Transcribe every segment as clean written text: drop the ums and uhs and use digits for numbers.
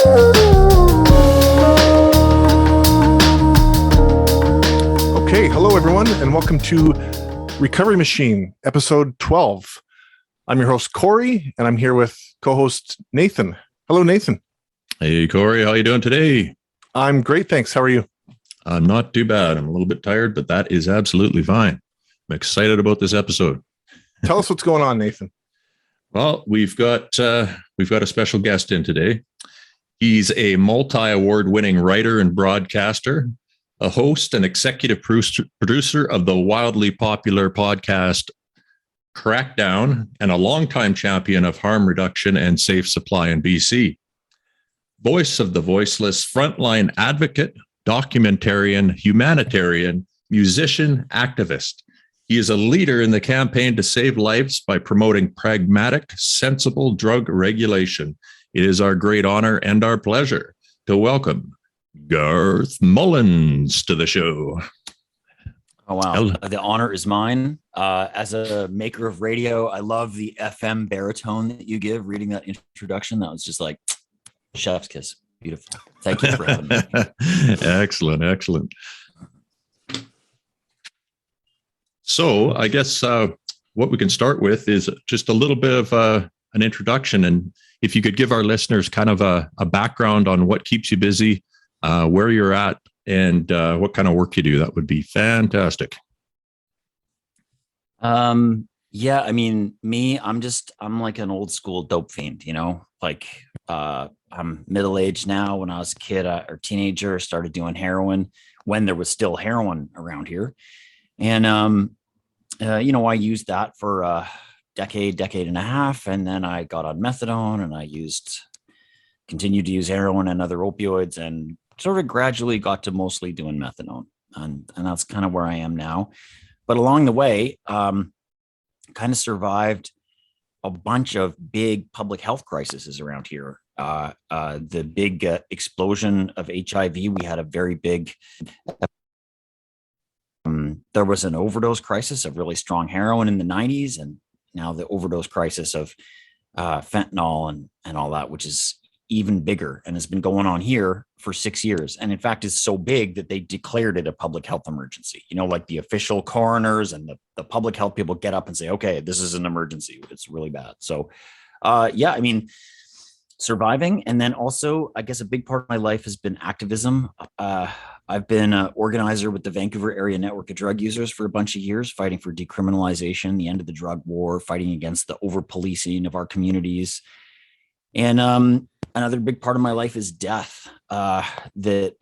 Okay, hello everyone, and welcome to Recovery Machine, episode 12. I'm your host, Corey, and I'm here with co-host Nathan. Hello, Nathan. Hey, Corey, how you doing today? I'm great, thanks. How are you? I'm not too bad. I'm a little bit tired, but that is absolutely fine. I'm excited about this episode. Tell us what's going on, Nathan. Well, we've got a special guest in today. He's a multi-award-winning writer and broadcaster, a host and executive producer of the wildly popular podcast CRACKDOWN, and a longtime champion of harm reduction and safe supply in BC. Voice of the voiceless, frontline advocate, documentarian, humanitarian, musician, activist. He is a leader in the campaign to save lives by promoting pragmatic, sensible drug regulation. It is our great honor and our pleasure to welcome Garth Mullins to the show. Oh, wow. The honor is mine. As a maker of radio, I love the FM baritone that you give reading that introduction. That was just like chef's kiss. Beautiful. Thank you for having me. Excellent. Excellent. So I guess what we can start with is just a little bit of an introduction. And if you could give our listeners kind of a background on what keeps you busy, where you're at, and what kind of work you do, that would be fantastic. Yeah, I mean, I'm like an old school dope fiend, like I'm middle-aged now. When I was a kid or teenager, started doing heroin when there was still heroin around here. And, I used that for a decade and a half. And then I got on methadone and I continued to use heroin and other opioids and sort of gradually got to mostly doing methadone. And that's kind of where I am now. But along the way, kind of survived a bunch of big public health crises around here. The big explosion of HIV, we had a very big, there was an overdose crisis of really strong heroin in the 90s. And now the overdose crisis of fentanyl and all that, which is even bigger and has been going on here for 6 years. And in fact, is so big that they declared it a public health emergency. Like the official coroners and the public health people get up and say, okay, this is an emergency. It's really bad. So surviving. And then also, I guess a big part of my life has been activism. I've been an organizer with the Vancouver Area Network of Drug Users for a bunch of years, fighting for decriminalization, the end of the drug war, fighting against the over-policing of our communities. And another big part of my life is death, that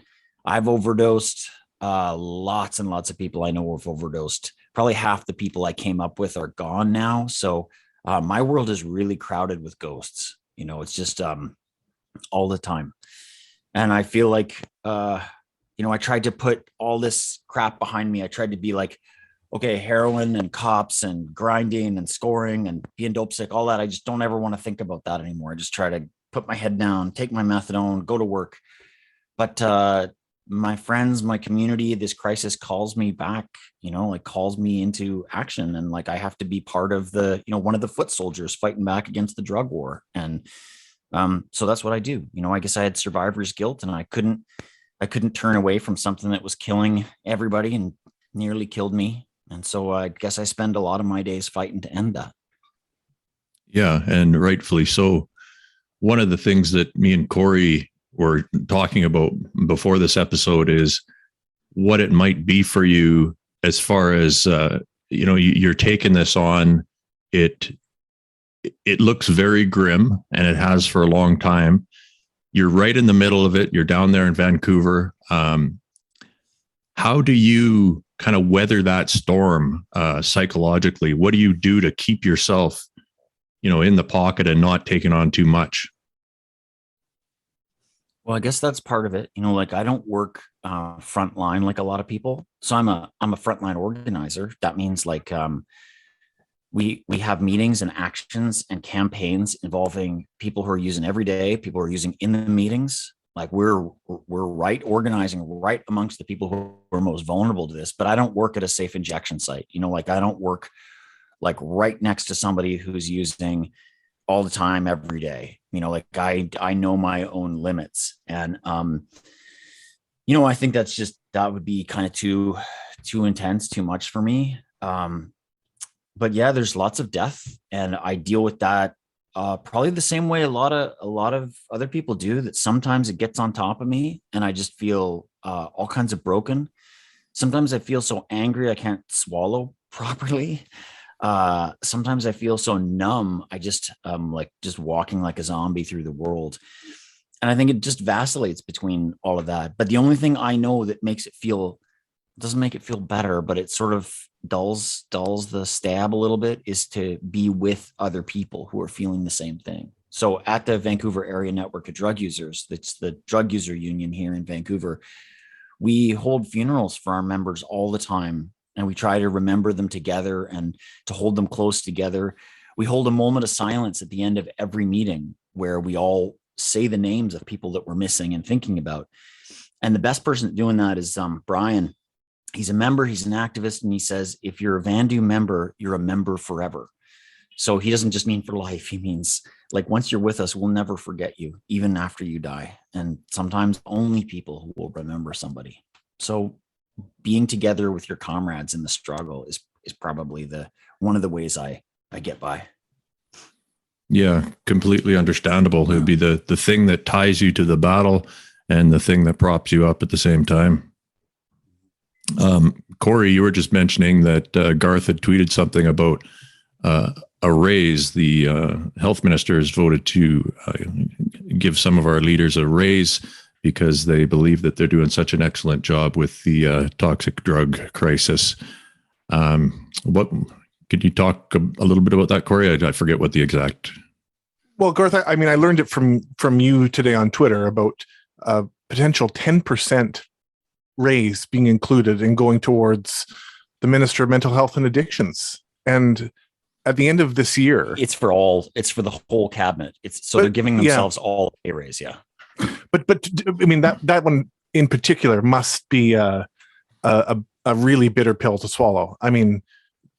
I've overdosed. Lots and lots of people I know have overdosed. Probably half the people I came up with are gone now. So my world is really crowded with ghosts. It's just all the time. And I feel like, I tried to put all this crap behind me. I tried to be like, okay, heroin and cops and grinding and scoring and being dope sick, all that. I just don't ever want to think about that anymore. I just try to put my head down, take my methadone, go to work. But my friends, my community, this crisis calls me back, calls me into action. And like, I have to be part of the, one of the foot soldiers fighting back against the drug war. And so that's what I do. I guess I had survivor's guilt and I couldn't turn away from something that was killing everybody and nearly killed me. And so I guess I spend a lot of my days fighting to end that. Yeah, and rightfully so. One of the things that me and Corey were talking about before this episode is what it might be for you as far as, you're taking this on. It looks very grim, and it has for a long time. You're right in the middle of it. You're down there in Vancouver. How do you kind of weather that storm psychologically? What do you do to keep yourself, in the pocket and not taking on too much? Well, I guess that's part of it. Like I don't work frontline like a lot of people. So I'm a frontline organizer. That means like we have meetings and actions and campaigns involving people who are using every day, people who are using in the meetings. Like we're organizing right amongst the people who are most vulnerable to this. But I don't work at a safe injection site. Like I don't work like right next to somebody who's using all the time, every day. Like I know my own limits, and I think that would be kind of too intense, too much for me. But yeah, there's lots of death, and I deal with that probably the same way a lot of other people do. That sometimes it gets on top of me, and I just feel all kinds of broken. Sometimes I feel so angry I can't swallow properly. Sometimes I feel so numb. I just like just walking like a zombie through the world. And I think it just vacillates between all of that. But the only thing I know that doesn't make it feel better, but it sort of dulls the stab a little bit, is to be with other people who are feeling the same thing. So at the Vancouver Area Network of Drug Users, that's the drug user union here in Vancouver, we hold funerals for our members all the time, and we try to remember them together and to hold them close together. We hold a moment of silence at the end of every meeting where we all say the names of people that we're missing and thinking about. And the best person doing that is Brian. He's a member, he's an activist, and he says, if you're a Vandu member, you're a member forever. So he doesn't just mean for life. He means like, once you're with us, we'll never forget you, even after you die. And sometimes only people who will remember somebody. So being together with your comrades in the struggle is probably one of the ways I get by. Yeah, completely understandable. It would be the thing that ties you to the battle and the thing that props you up at the same time. Corey, you were just mentioning that Garth had tweeted something about a raise. The health minister has voted to give some of our leaders a raise because they believe that they're doing such an excellent job with the toxic drug crisis. What could you talk a little bit about that, Corey? I forget what the exact. Well, Garth, I mean, I learned it from you today on Twitter about a potential 10% raise being included and going towards the Minister of Mental Health and Addictions. And at the end of this year, it's for the whole cabinet. They're giving themselves all a pay raise. Yeah. But I mean, that one in particular must be a really bitter pill to swallow. I mean,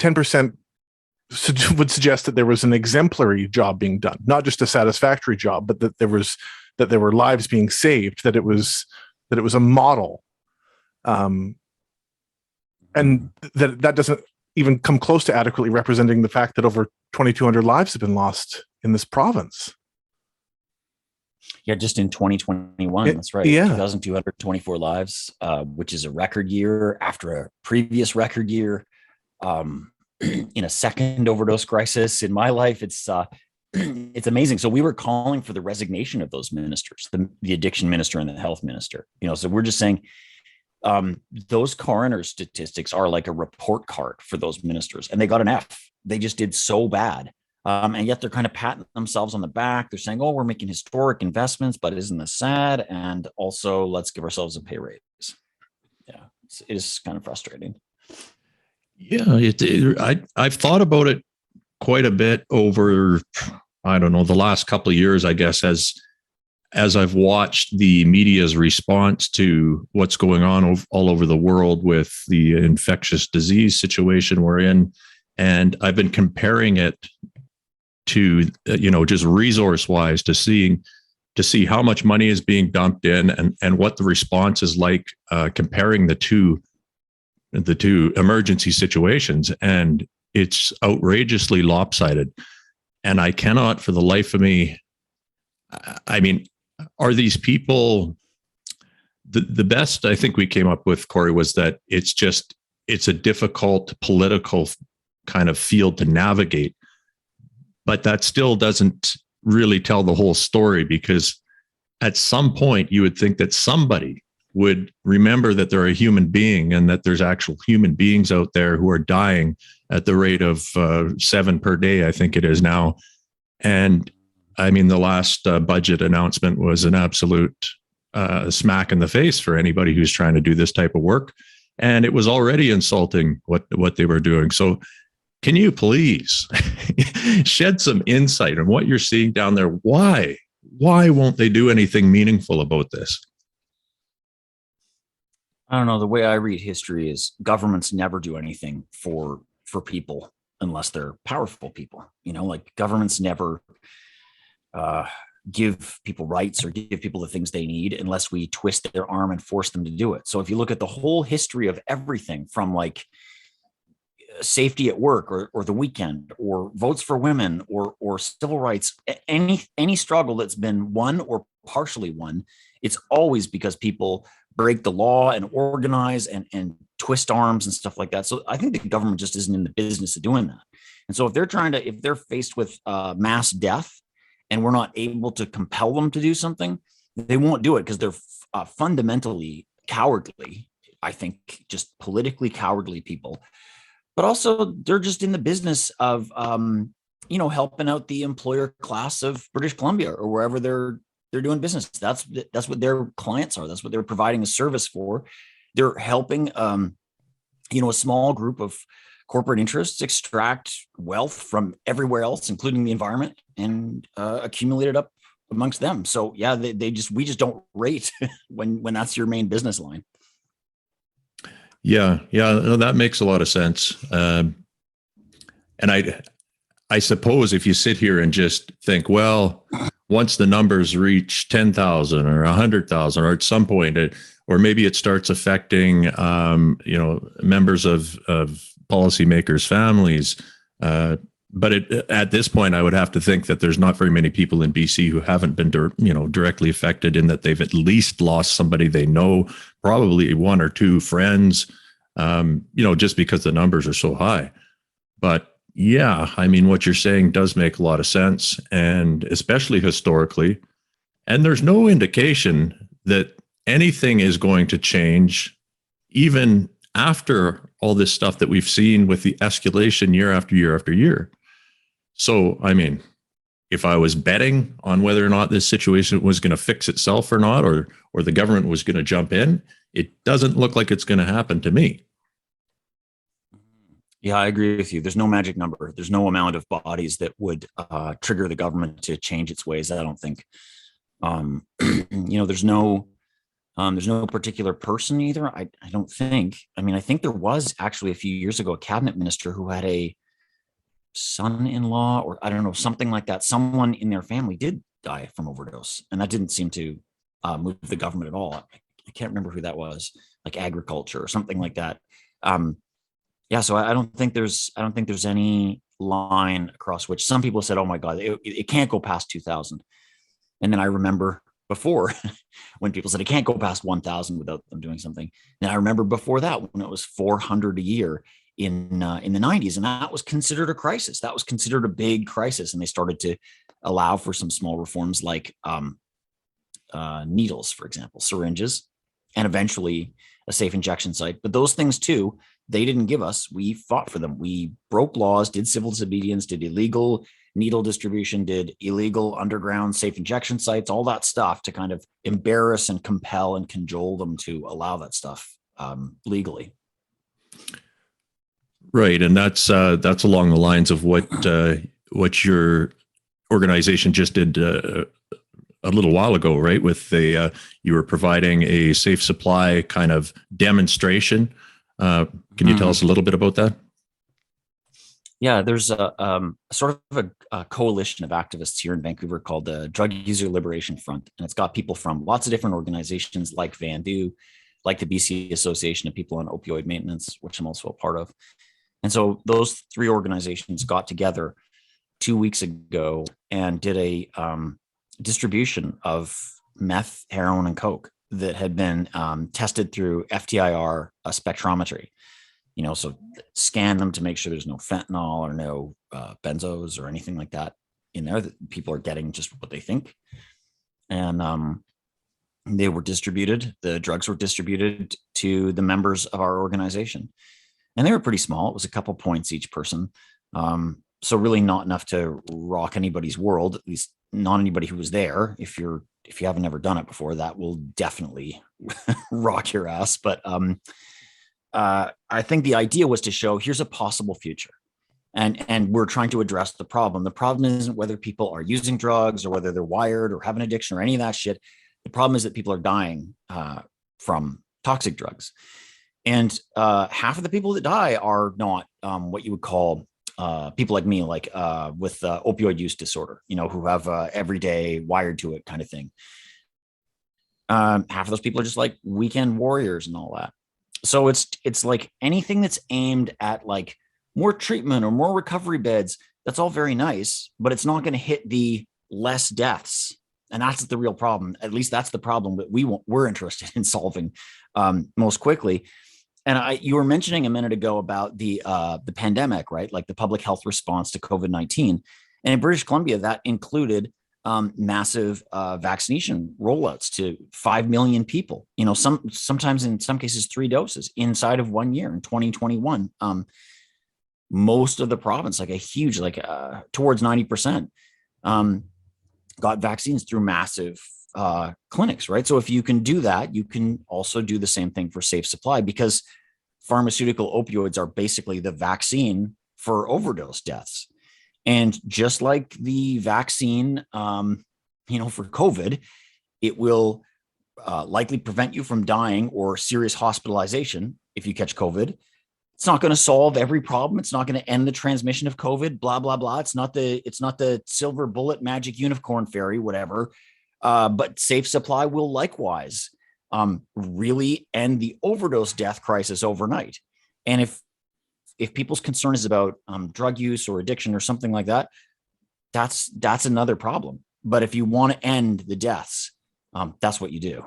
10% would suggest that there was an exemplary job being done, not just a satisfactory job, but that there were lives being saved, that it was a model. And that doesn't even come close to adequately representing the fact that over 2,200 lives have been lost in this province. Yeah, just in 2021, that's right. Yeah. 2,224 lives, which is a record year after a previous record year. In a second overdose crisis in my life, it's amazing. So we were calling for the resignation of those ministers, the addiction minister and the health minister. So we're just saying those coroner statistics are like a report card for those ministers, and they got an F. They just did so bad. And yet they're kind of patting themselves on the back. They're saying, oh, we're making historic investments, but isn't this sad? And also, let's give ourselves a pay raise. Yeah, it is kind of frustrating. Yeah, I've thought about it quite a bit over, I don't know, the last couple of years, I guess, as I've watched the media's response to what's going on all over the world with the infectious disease situation we're in. And I've been comparing it to, just resource wise, to see how much money is being dumped in and what the response is like, comparing the two emergency situations. And it's outrageously lopsided. And I cannot for the life of me, I mean, are these people, the best I think we came up with, Corey, was that it's a difficult political kind of field to navigate. But that still doesn't really tell the whole story, because at some point you would think that somebody would remember that they're a human being and that there's actual human beings out there who are dying at the rate of 7 per day, I think it is now. And I mean, the last budget announcement was an absolute smack in the face for anybody who's trying to do this type of work. And it was already insulting what they were doing. So can you please shed some insight on what you're seeing down there? Why won't they do anything meaningful about this? I don't know. The way I read history is governments never do anything for people. unless they're powerful people. Like governments never give people rights or give people the things they need unless we twist their arm and force them to do it. So if you look at the whole history of everything from like safety at work or the weekend or votes for women or civil rights, any struggle that's been won or partially won, it's always because people break the law and organize and twist arms and stuff like that. So I think the government just isn't in the business of doing that. And so if they're faced with mass death and we're not able to compel them to do something, they won't do it because they're fundamentally cowardly. I think just politically cowardly people, but also they're just in the business of, helping out the employer class of British Columbia or wherever they're doing business. That's what their clients are. That's what they're providing a service for. They're helping, a small group of corporate interests extract wealth from everywhere else, including the environment, and accumulate it up amongst them. So yeah, we just don't rate when that's your main business line. Yeah, no, that makes a lot of sense. And I suppose if you sit here and just think, well, once the numbers reach 10,000 or 100,000, or at some point, or maybe it starts affecting, members of policymakers' families. But at this point, I would have to think that there's not very many people in BC who haven't been, directly affected, in that they've at least lost somebody they know, probably one or two friends, just because the numbers are so high. But yeah, I mean, what you're saying does make a lot of sense, and especially historically. And there's no indication that anything is going to change, even after all this stuff that we've seen with the escalation year after year after year. So, I mean, if I was betting on whether or not this situation was going to fix itself or not, or the government was going to jump in, it doesn't look like it's going to happen to me. Yeah, I agree with you. There's no magic number. There's no amount of bodies that would trigger the government to change its ways. I don't think. There's no particular person either. I don't think. I mean, I think there was actually a few years ago a cabinet minister who had a son-in-law, or I don't know, something like that. Someone in their family did die from overdose, and that didn't seem to move the government at all. I can't remember who that was, like agriculture or something like that. Yeah, so I don't think there's any line across which some people said, "Oh my God, it can't go past 2,000." And then I remember before when people said it can't go past 1,000 without them doing something. And I remember before that when it was 400 a year in the 90s, and that was considered a crisis. That was considered a big crisis, and they started to allow for some small reforms like needles, for example, syringes, and eventually a safe injection site. But those things too, they didn't give us. We fought for them. We broke laws, did civil disobedience, did illegal needle distribution, did illegal underground safe injection sites, all that stuff to kind of embarrass and compel and cajole them to allow that stuff legally. Right, and that's along the lines of what your organization just did a little while ago, right? With you were providing a safe supply kind of demonstration. Can you tell us a little bit about that? Yeah, there's a sort of a coalition of activists here in Vancouver called the Drug User Liberation Front, and it's got people from lots of different organizations like VANDU, like the BC Association of People on Opioid Maintenance, which I'm also a part of. And so those three organizations got together 2 weeks ago and did a distribution of meth, heroin, and coke that had been tested through FTIR spectrometry. So scan them to make sure there's no fentanyl or no benzos or anything like that in there, that people are getting just what they think. And they were distributed. The drugs were distributed to the members of our organization. And they were pretty small. It was a couple points each person. So really not enough to rock anybody's world, at least not anybody who was there. If you haven't ever done it before, that will definitely rock your ass. But I think the idea was to show here's a possible future. And we're trying to address the problem. The problem isn't whether people are using drugs or whether they're wired or have an addiction or any of that shit. The problem is that people are dying from toxic drugs. And half of the people that die are not what you would call people like me, like with opioid use disorder, who have everyday wired to it kind of thing. Half of those people are just like weekend warriors and all that. So it's like anything that's aimed at like more treatment or more recovery beds, that's all very nice, but it's not going to hit the less deaths. And that's the real problem. At least that's the problem that we're interested in solving most quickly. And you were mentioning a minute ago about the pandemic, right? Like the public health response to COVID-19. And in British Columbia, that included massive vaccination rollouts to 5 million people. Sometimes in some cases 3 doses inside of 1 year in 2021. Most of the province, like a huge, towards 90%, got vaccines through massive clinics, right? So if you can do that, you can also do the same thing for safe supply, because pharmaceutical opioids are basically the vaccine for overdose deaths. And just like the vaccine, for COVID, it will likely prevent you from dying or serious hospitalization if you catch COVID. It's not going to solve every problem. It's not going to end the transmission of COVID, blah, blah, blah. It's not the silver bullet magic unicorn fairy, whatever. But safe supply will likewise really end the overdose death crisis overnight. And if people's concern is about drug use or addiction or something like that, that's another problem. But if you want to end the deaths, that's what you do.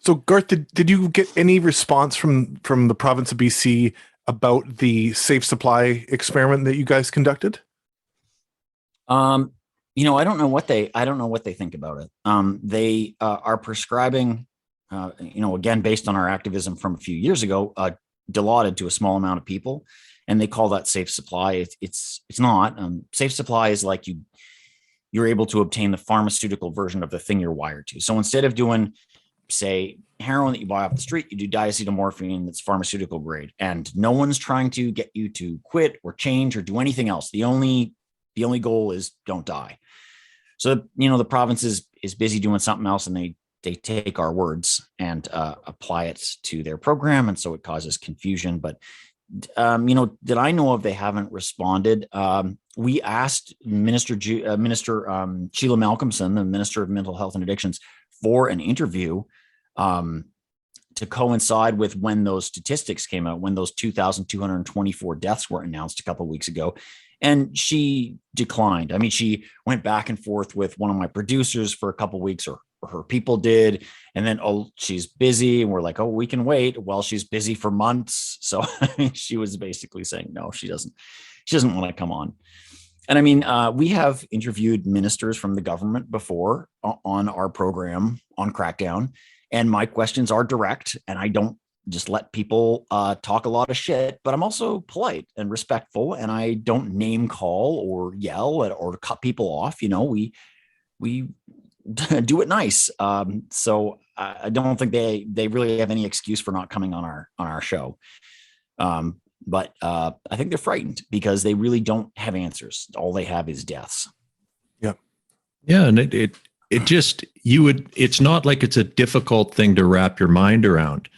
So Garth, did you get any response from the province of BC about the safe supply experiment that you guys conducted? I don't know what they think about it. They are prescribing, again, based on our activism from a few years ago, Dilaudid to a small amount of people, and they call that safe supply. It's not. Safe supply is like you're able to obtain the pharmaceutical version of the thing you're wired to. So instead of doing, say, heroin that you buy off the street, you do diacetylmorphine that's pharmaceutical grade, and no one's trying to get you to quit or change or do anything else. The only goal is don't die. So, the province is busy doing something else, and they take our words and apply it to their program. And so it causes confusion. But, that I know of, they haven't responded. We asked Minister Sheila Malcolmson, the Minister of Mental Health and Addictions, for an interview to coincide with when those statistics came out, when those 2,224 deaths were announced a couple of weeks ago. And she declined. I mean, she went back and forth with one of my producers for a couple of weeks, or her people did. And then, she's busy. And we're like, we can wait. Well, she's busy for months. So she was basically saying, no, she doesn't want to come on. And I mean, we have interviewed ministers from the government before on our program on Crackdown. And my questions are direct, and I don't just let people talk a lot of shit, but I'm also polite and respectful, and I don't name call or yell or cut people off. We do it nice. So I don't think they really have any excuse for not coming on our show. But I think they're frightened because they really don't have answers. All they have is deaths. Yeah. Yeah. And it's not like it's a difficult thing to wrap your mind around.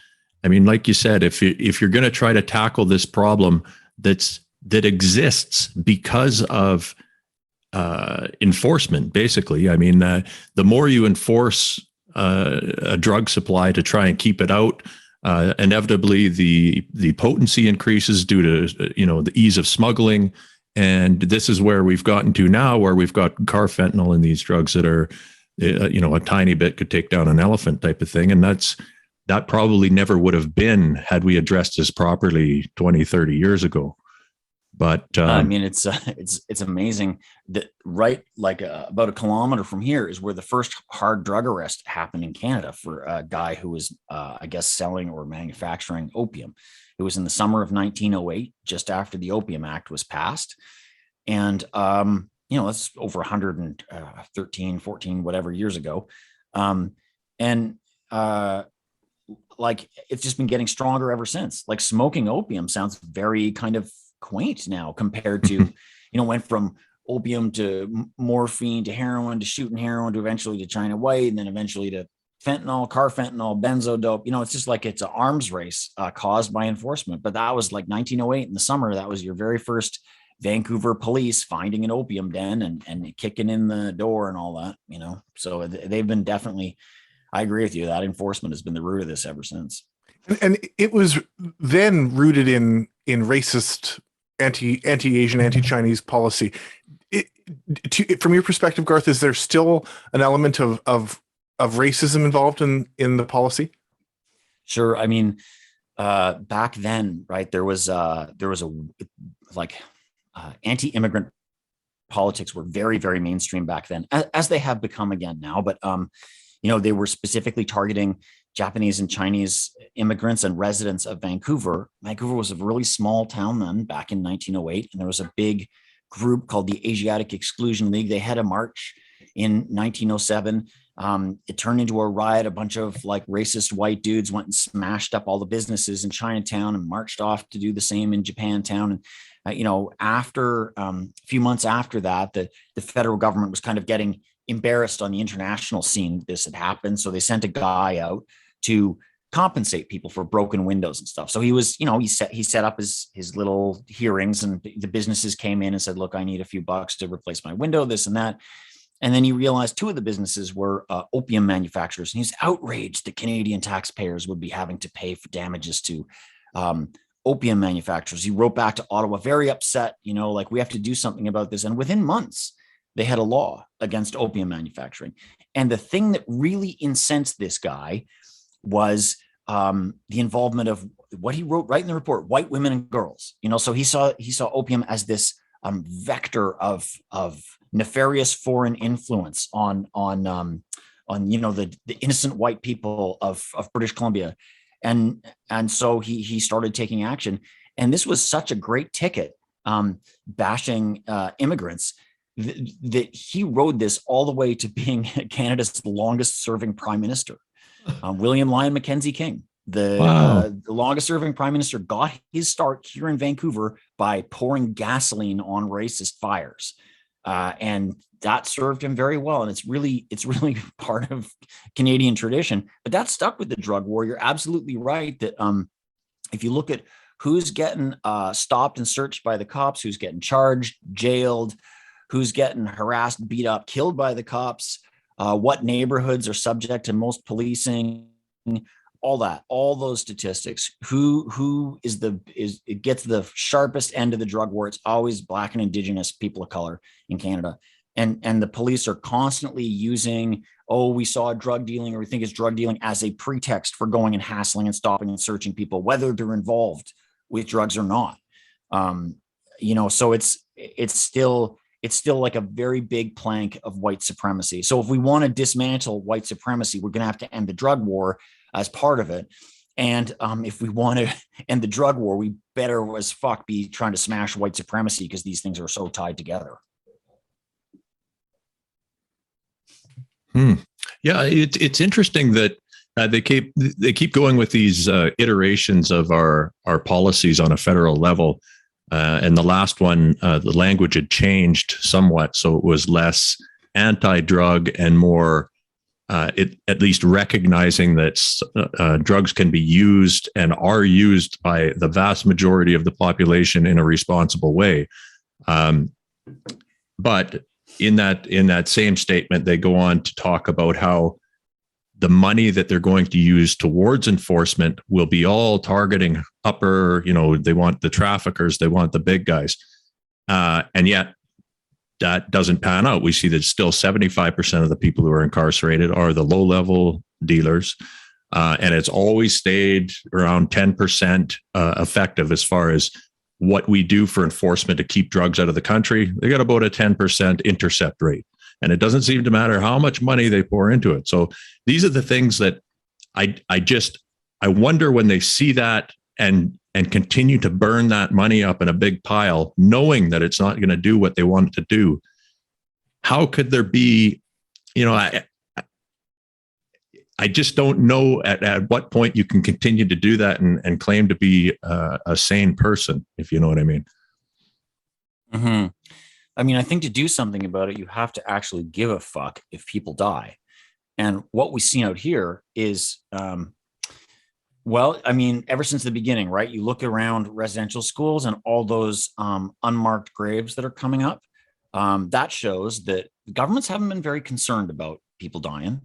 I mean, like you said, if you're going to try to tackle this problem that exists because of enforcement, basically, I mean, the more you enforce a drug supply to try and keep it out, inevitably the potency increases due to the ease of smuggling. And this is where we've gotten to now, where we've got carfentanil in these drugs that are a tiny bit could take down an elephant type of thing. And that probably never would have been had we addressed this properly 20, 30 years ago. But I mean, it's amazing that about a kilometer from here is where the first hard drug arrest happened in Canada for a guy who was, I guess, selling or manufacturing opium. It was in the summer of 1908, just after the Opium Act was passed. And, that's over 113, 14, whatever years ago. It's just been getting stronger ever since. Like, smoking opium sounds very kind of quaint now compared to, went from opium to morphine to heroin to shooting heroin to eventually to China White, and then eventually to fentanyl, carfentanil, benzodope. It's just like it's an arms race caused by enforcement. But that was like 1908 in the summer. That was your very first Vancouver police finding an opium den and kicking in the door and all that, So they've been definitely, I agree with you, that enforcement has been the root of this ever since. And it was then rooted in racist, anti-Asian, anti-Chinese policy. From your perspective, Garth, is there still an element of racism involved in the policy? Sure. I mean, back then, right, there was a anti-immigrant politics were very, very mainstream back then, as they have become again now. But they were specifically targeting Japanese and Chinese immigrants and residents of Vancouver. Vancouver was a really small town then, back in 1908, and there was a big group called the Asiatic Exclusion League. They had a march in 1907. It turned into a riot. A bunch of like racist white dudes went and smashed up all the businesses in Chinatown and marched off to do the same in Japantown. And after a few months after that, the federal government was kind of getting embarrassed on the international scene this had happened. So they sent a guy out to compensate people for broken windows and stuff. So he was, he set up his little hearings, and the businesses came in and said, look, I need a few bucks to replace my window, this and that. And then he realized two of the businesses were opium manufacturers. And he's outraged that Canadian taxpayers would be having to pay for damages to opium manufacturers. He wrote back to Ottawa, very upset, like, we have to do something about this. And within months, they had a law against opium manufacturing. And the thing that really incensed this guy was the involvement of what he wrote right in the report: white women and girls. So he saw opium as this vector of nefarious foreign influence on the innocent white people of British Columbia, and so he started taking action. And this was such a great ticket, bashing immigrants, that he rode this all the way to being Canada's longest serving prime minister. William Lyon Mackenzie King, the longest serving prime minister, got his start here in Vancouver by pouring gasoline on racist fires. And that served him very well. And it's really part of Canadian tradition, but that stuck with the drug war. You're absolutely right that if you look at who's getting stopped and searched by the cops, who's getting charged, jailed, who's getting harassed, beat up, killed by the cops, what neighborhoods are subject to most policing, all those statistics, who it gets the sharpest end of the drug war. It's always Black and Indigenous people of color in Canada. And the police are constantly using, we saw drug dealing, or we think it's drug dealing, as a pretext for going and hassling and stopping and searching people, whether they're involved with drugs or not. So it's still like a very big plank of white supremacy. So if we want to dismantle white supremacy, we're going to have to end the drug war as part of it. And if we want to end the drug war, we better as fuck be trying to smash white supremacy, because these things are so tied together. Yeah, it's interesting that they keep going with these iterations of our policies on a federal level. And the last one, the language had changed somewhat, so it was less anti-drug and more, at least recognizing that drugs can be used and are used by the vast majority of the population in a responsible way. But in that same statement, they go on to talk about how the money that they're going to use towards enforcement will be all targeting upper, they want the traffickers, they want the big guys. And yet that doesn't pan out. We see that still 75% of the people who are incarcerated are the low-level dealers. And it's always stayed around 10% effective as far as what we do for enforcement to keep drugs out of the country. They got about a 10% intercept rate. And it doesn't seem to matter how much money they pour into it. So these are the things that I wonder, when they see that and continue to burn that money up in a big pile, knowing that it's not going to do what they want it to do. How could there be, I just don't know at what point you can continue to do that and claim to be a sane person, if you know what I mean. Mm-hmm. I mean, I think to do something about it, you have to actually give a fuck if people die. And what we've seen out here is, well, I mean, ever since the beginning, right? You look around residential schools and all those unmarked graves that are coming up. That shows that governments haven't been very concerned about people dying.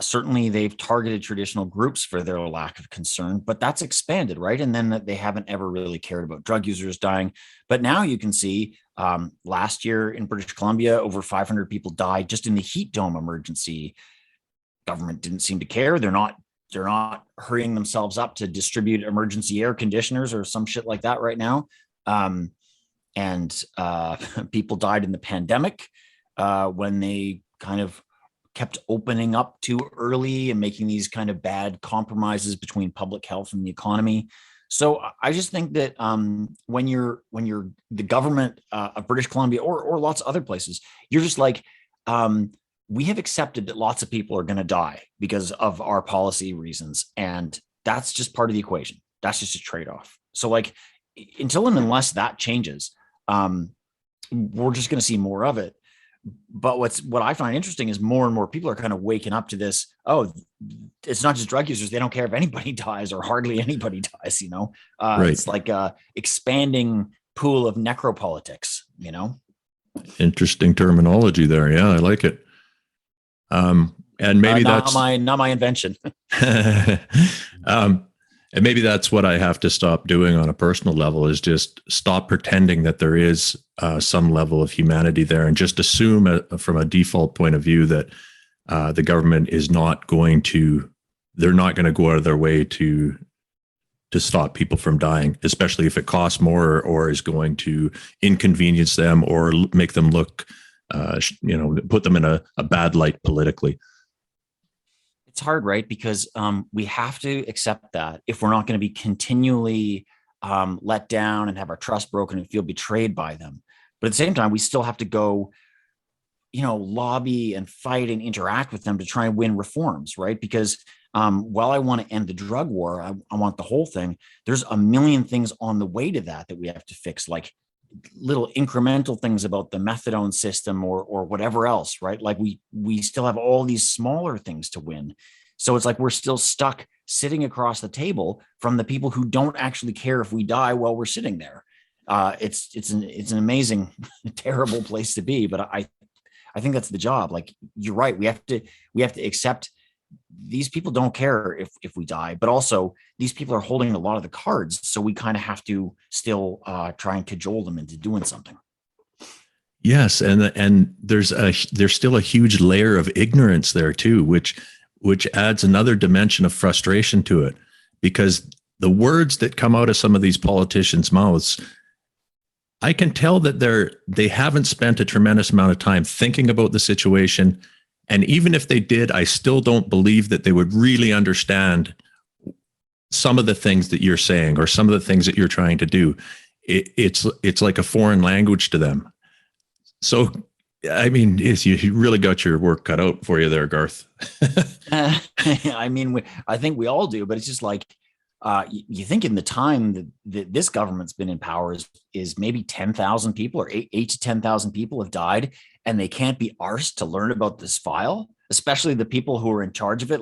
Certainly, they've targeted traditional groups for their lack of concern, but that's expanded, right? And then they haven't ever really cared about drug users dying. But now you can see last year in British Columbia, over 500 people died just in the heat dome emergency. Government didn't seem to care. They're not hurrying themselves up to distribute emergency air conditioners or some shit like that right now. And people died in the pandemic when they kind of kept opening up too early and making these kind of bad compromises between public health and the economy. So I just think that when you're the government of British Columbia or lots of other places, you're just like, we have accepted that lots of people are going to die because of our policy reasons. And that's just part of the equation. That's just a trade-off. So like, until and unless that changes, we're just going to see more of it. But what I find interesting is more and more people are kind of waking up to this. Oh, it's not just drug users. They don't care if anybody dies or hardly anybody dies, you know? Right. It's like a expanding pool of necropolitics, you know? Interesting terminology there. Yeah, I like it. And maybe that's not my invention. And maybe that's what I have to stop doing on a personal level, is just stop pretending that there is some level of humanity there, and just assume from a default point of view that the government is not going to, they're not going to go out of their way to stop people from dying, especially if it costs more or is going to inconvenience them or make them look, put them in a bad light politically. It's hard, right? Because we have to accept that if we're not going to be continually let down and have our trust broken and feel betrayed by them. But at the same time, we still have to go, lobby and fight and interact with them to try and win reforms, right? Because while I want to end the drug war, I want the whole thing. There's a million things on the way to that we have to fix, like little incremental things about the methadone system or whatever else, right? Like we still have all these smaller things to win. So it's like we're still stuck sitting across the table from the people who don't actually care if we die while we're sitting there. It's an amazing, terrible place to be. But I think that's the job. Like, you're right. We have to accept these people don't care if we die, but also these people are holding a lot of the cards. So we kind of have to still try and cajole them into doing something. Yes. And there's still a huge layer of ignorance there too, which adds another dimension of frustration to it, because the words that come out of some of these politicians' mouths, I can tell that they haven't spent a tremendous amount of time thinking about the situation. And even if they did, I still don't believe that they would really understand some of the things that you're saying or some of the things that you're trying to do. It's like a foreign language to them. So, I mean, you really got your work cut out for you there, Garth. I mean, I think we all do, but it's just like, you think in the time that this government's been in power is maybe 10,000 people or 8 to 10,000 people have died, and they can't be arsed to learn about this file, especially the people who are in charge of it,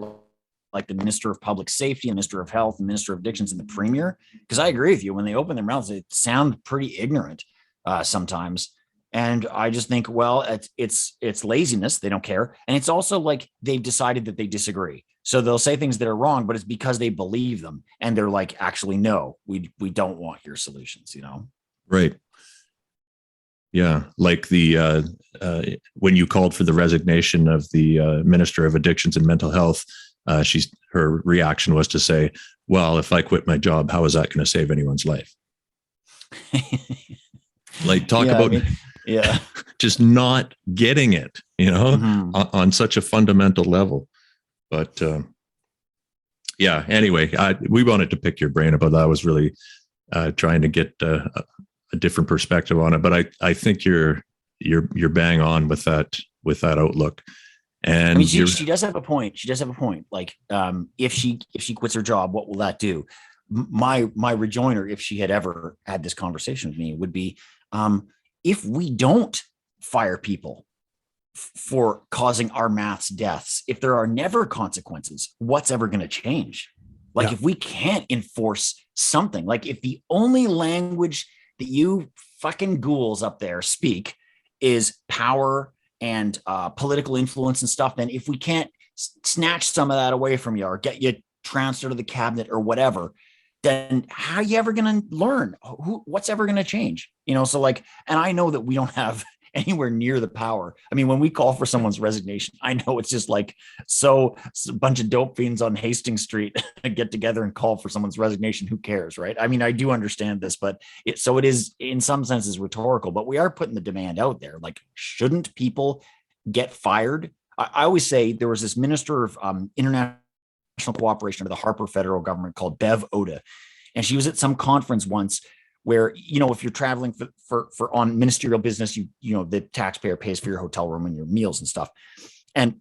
like the Minister of Public Safety, and Minister of Health, and Minister of Addictions, and the Premier. Because I agree with you, when they open their mouths, they sound pretty ignorant sometimes. And I just think, well, it's laziness. They don't care. And it's also like they've decided that they disagree. So they'll say things that are wrong, but it's because they believe them. And they're like, actually, no, we don't want your solutions, Right. Yeah. Like when you called for the resignation of the Minister of Addictions and Mental Health, her reaction was to say, well, if I quit my job, how is that going to save anyone's life? Like, talk about just not getting it, on such a fundamental level. But anyway, we wanted to pick your brain about that. I was really trying to get a different perspective on it. But I think you're bang on with that outlook. And I mean, she does have a point. She does have a point. Like, if she quits her job, what will that do? My rejoinder, if she had ever had this conversation with me, would be, if we don't fire people, for causing our mass deaths, if there are never consequences, what's ever going to change? Like if we can't enforce something, like if the only language that you fucking ghouls up there speak is power and political influence and stuff, then if we can't snatch some of that away from you or get you transferred to the cabinet or whatever, then how are you ever going to learn? What's ever going to change? You know, so like, and I know that we don't have anywhere near the power. I mean, when we call for someone's resignation, I know it's just like, so a bunch of dope fiends on Hastings Street get together and call for someone's resignation. Who cares, right? I mean, I do understand this, but it is in some senses rhetorical, but we are putting the demand out there. Like, shouldn't people get fired? I always say there was this minister of international cooperation under the Harper federal government called Bev Oda. And she was at some conference once where, you know, if you're traveling for on ministerial business, you know, the taxpayer pays for your hotel room and your meals and stuff. And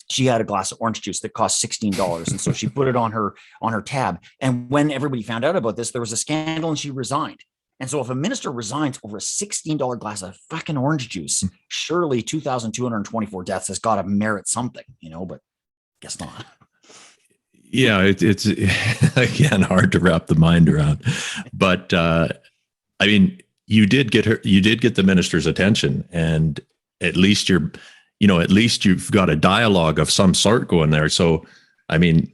she had a glass of orange juice that cost $16. And so she put it on her tab. And when everybody found out about this, there was a scandal and she resigned. And so if a minister resigns over a $16 glass of fucking orange juice, surely 2,224 deaths has got to merit something, you know, but guess not. Yeah, it's again hard to wrap the mind around, but I mean, you did get the minister's attention, and at least at least you've got a dialogue of some sort going there. So, I mean,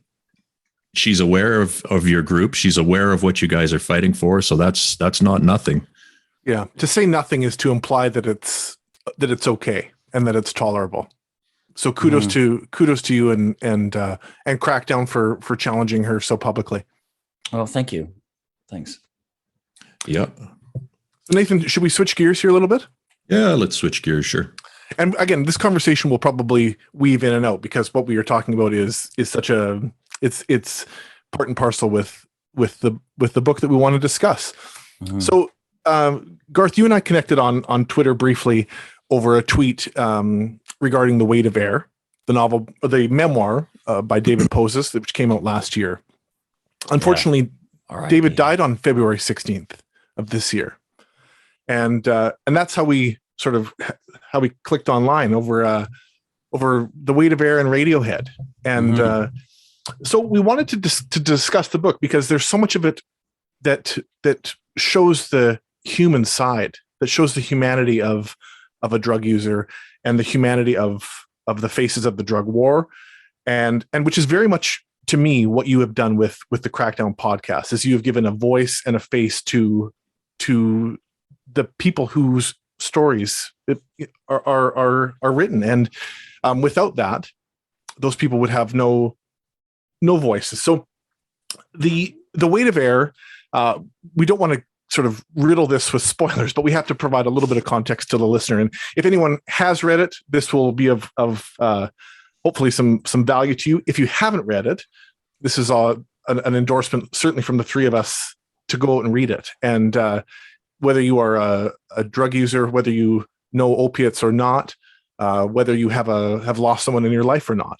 she's aware of your group, she's aware of what you guys are fighting for. So that's not nothing. Yeah, to say nothing is to imply that it's okay and that it's tolerable. So kudos to you and CRACKDOWN for challenging her so publicly. Well, thank you. Thanks. Yeah. Nathan, should we switch gears here a little bit? Yeah, let's switch gears. Sure. And again, this conversation will probably weave in and out because what we are talking about is such it's part and parcel with the book that we want to discuss. Mm-hmm. So, Garth, you and I connected on Twitter briefly over a tweet regarding The Weight of Air, the memoir by David Poses, which came out last year. Unfortunately, David died on February 16th of this year. And that's how we clicked online over The Weight of Air and Radiohead. And so we wanted to discuss the book because there's so much of it that shows the human side, that shows the humanity of a drug user and the humanity of the faces of the drug war, and which is very much, to me, what you have done with the CRACKDOWN podcast, is you have given a voice and a face to the people whose stories are written, and without that, those people would have no voices. So the Weight of Air, we don't want to sort of riddle this with spoilers, but we have to provide a little bit of context to the listener. And if anyone has read it, this will be of hopefully some value to you. If you haven't read it, this is an endorsement, certainly from the three of us, to go out and read it. And whether you are a drug user, whether you know opiates or not, whether you have lost someone in your life or not.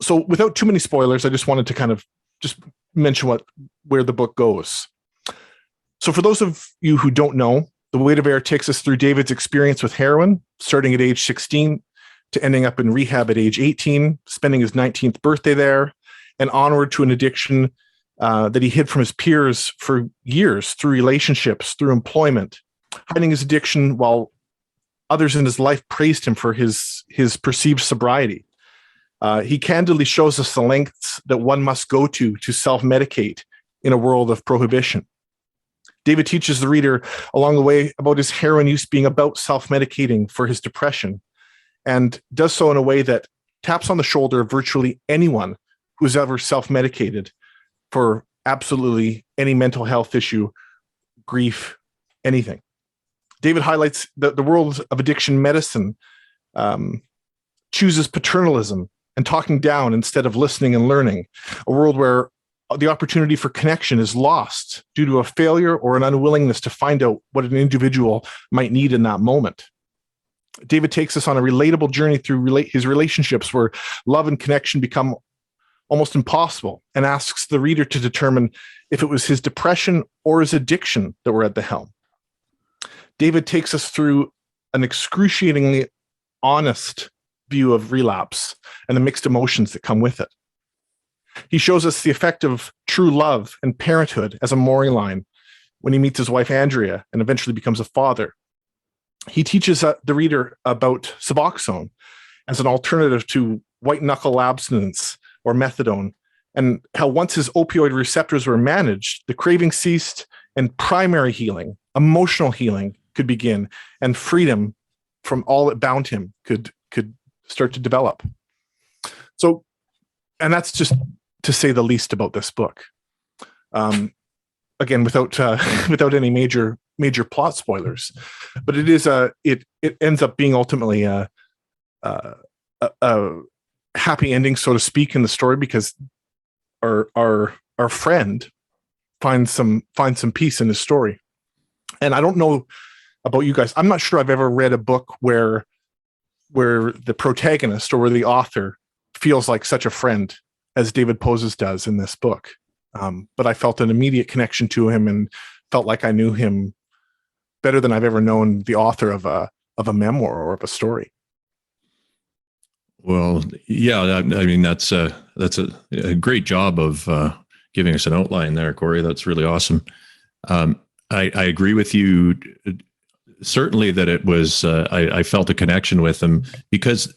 So without too many spoilers, I just wanted to kind of just mention where the book goes. So for those of you who don't know, The Weight of Air takes us through David's experience with heroin, starting at age 16 to ending up in rehab at age 18, spending his 19th birthday there, and onward to an addiction that he hid from his peers for years through relationships, through employment, hiding his addiction while others in his life praised him for his perceived sobriety. He candidly shows us the lengths that one must go to self-medicate in a world of prohibition. David teaches the reader along the way about his heroin use being about self-medicating for his depression, and does so in a way that taps on the shoulder of virtually anyone who's ever self-medicated for absolutely any mental health issue, grief, anything. David highlights that the world of addiction medicine chooses paternalism and talking down instead of listening and learning, a world where the opportunity for connection is lost due to a failure or an unwillingness to find out what an individual might need in that moment. David takes us on a relatable journey through his relationships where love and connection become almost impossible, and asks the reader to determine if it was his depression or his addiction that were at the helm. David takes us through an excruciatingly honest view of relapse and the mixed emotions that come with it. He shows us the effect of true love and parenthood as a Maury line when he meets his wife Andrea and eventually becomes a father. He teaches the reader about Suboxone as an alternative to white knuckle abstinence or methadone, and how once his opioid receptors were managed, the craving ceased and primary healing, emotional healing could begin, and freedom from all that bound him could start to develop. So, and that's just to say the least about this book. Again, without without any major plot spoilers, but it is it ends up being ultimately a happy ending, so to speak, in the story, because our friend finds some peace in his story. And I don't know about you guys. I'm not sure I've ever read a book where the protagonist or where the author feels like such a friend as David Poses does in this book. But I felt an immediate connection to him and felt like I knew him better than I've ever known the author of a memoir or of a story. Well, yeah, I mean, that's a great job of giving us an outline there, Corey. That's really awesome. I agree with you. Certainly that it was, I felt a connection with him, because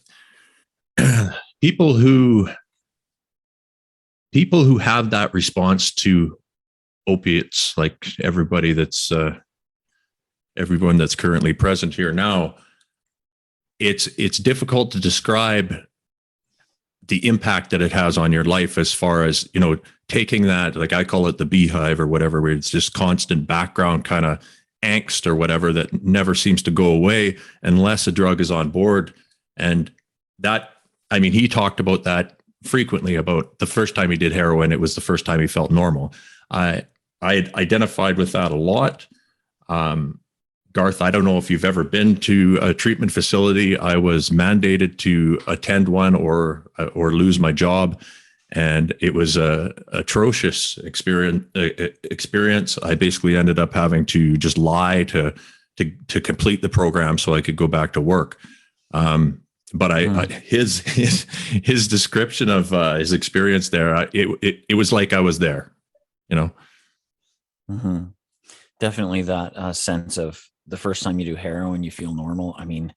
people who have that response to opiates, like everybody everyone that's currently present here now, it's difficult to describe the impact that it has on your life, as far as, taking that, like I call it the beehive or whatever, where it's just constant background kind of angst or whatever that never seems to go away unless a drug is on board. And that, I mean, he talked about that frequently, about the first time he did heroin, it was the first time he felt normal. I identified with that a lot. Garth, I don't know if you've ever been to a treatment facility. I was mandated to attend one or lose my job, and it was a atrocious experience. I basically ended up having to just lie to complete the program so I could go back to work. But his description of his experience there, it was like I was there, Mm-hmm. Definitely that sense of the first time you do heroin, you feel normal. I mean,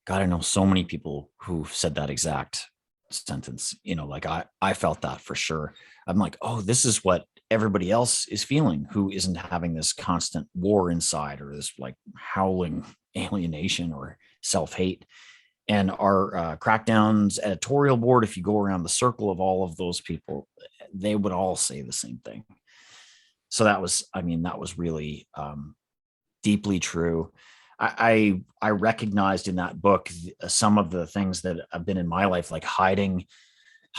God, I know so many people who've said that exact sentence. Like I felt that for sure. I'm like, oh, this is what everybody else is feeling who isn't having this constant war inside, or this like howling alienation or self-hate. And our Crackdown's editorial board, if you go around the circle of all of those people, they would all say the same thing. So that was really deeply true. I recognized in that book some of the things that have been in my life, like hiding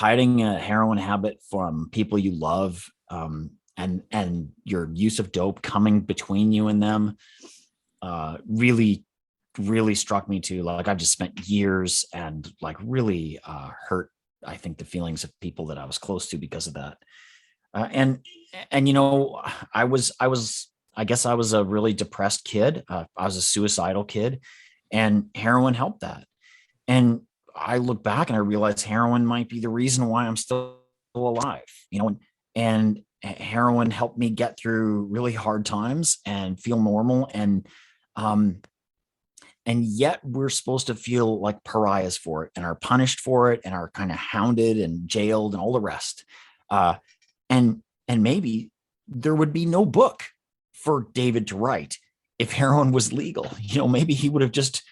a heroin habit from people you love, and your use of dope coming between you and them, really struck me too. Like I've just spent years and like really hurt, I think, the feelings of people that I was close to because of that. And I guess I was a really depressed kid. I was a suicidal kid, and heroin helped that. And I look back and I realize heroin might be the reason why I'm still alive, and heroin helped me get through really hard times and feel normal. And yet we're supposed to feel like pariahs for it, and are punished for it, and are kind of hounded and jailed and all the rest. And maybe there would be no book for David to write if heroin was legal. Maybe he would have just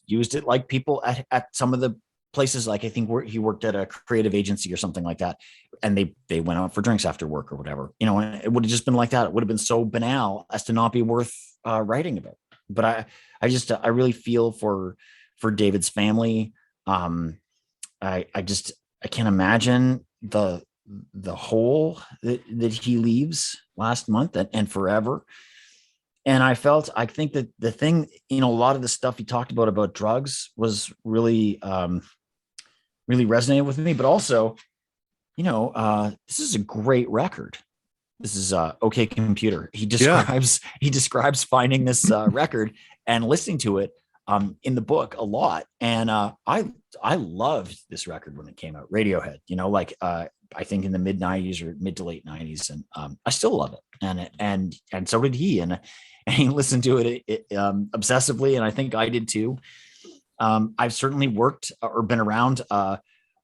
used it like people at some of the places, like I think he worked at a creative agency or something like that, and they went out for drinks after work or whatever. And it would have just been like that. It would have been so banal as to not be worth writing about. But I really feel for David's family. I can't imagine the hole that he leaves last month and forever. And I think that the thing, a lot of the stuff he talked about drugs was really, really resonated with me, but also, this is a great record. This is OK Computer. He describes finding this record and listening to it. in the book a lot. And I loved this record when it came out, Radiohead, like I think in the mid 90s or mid to late 90s. And I still love it. And so did he. And he listened to it obsessively. And I think I did too. I've certainly worked or been around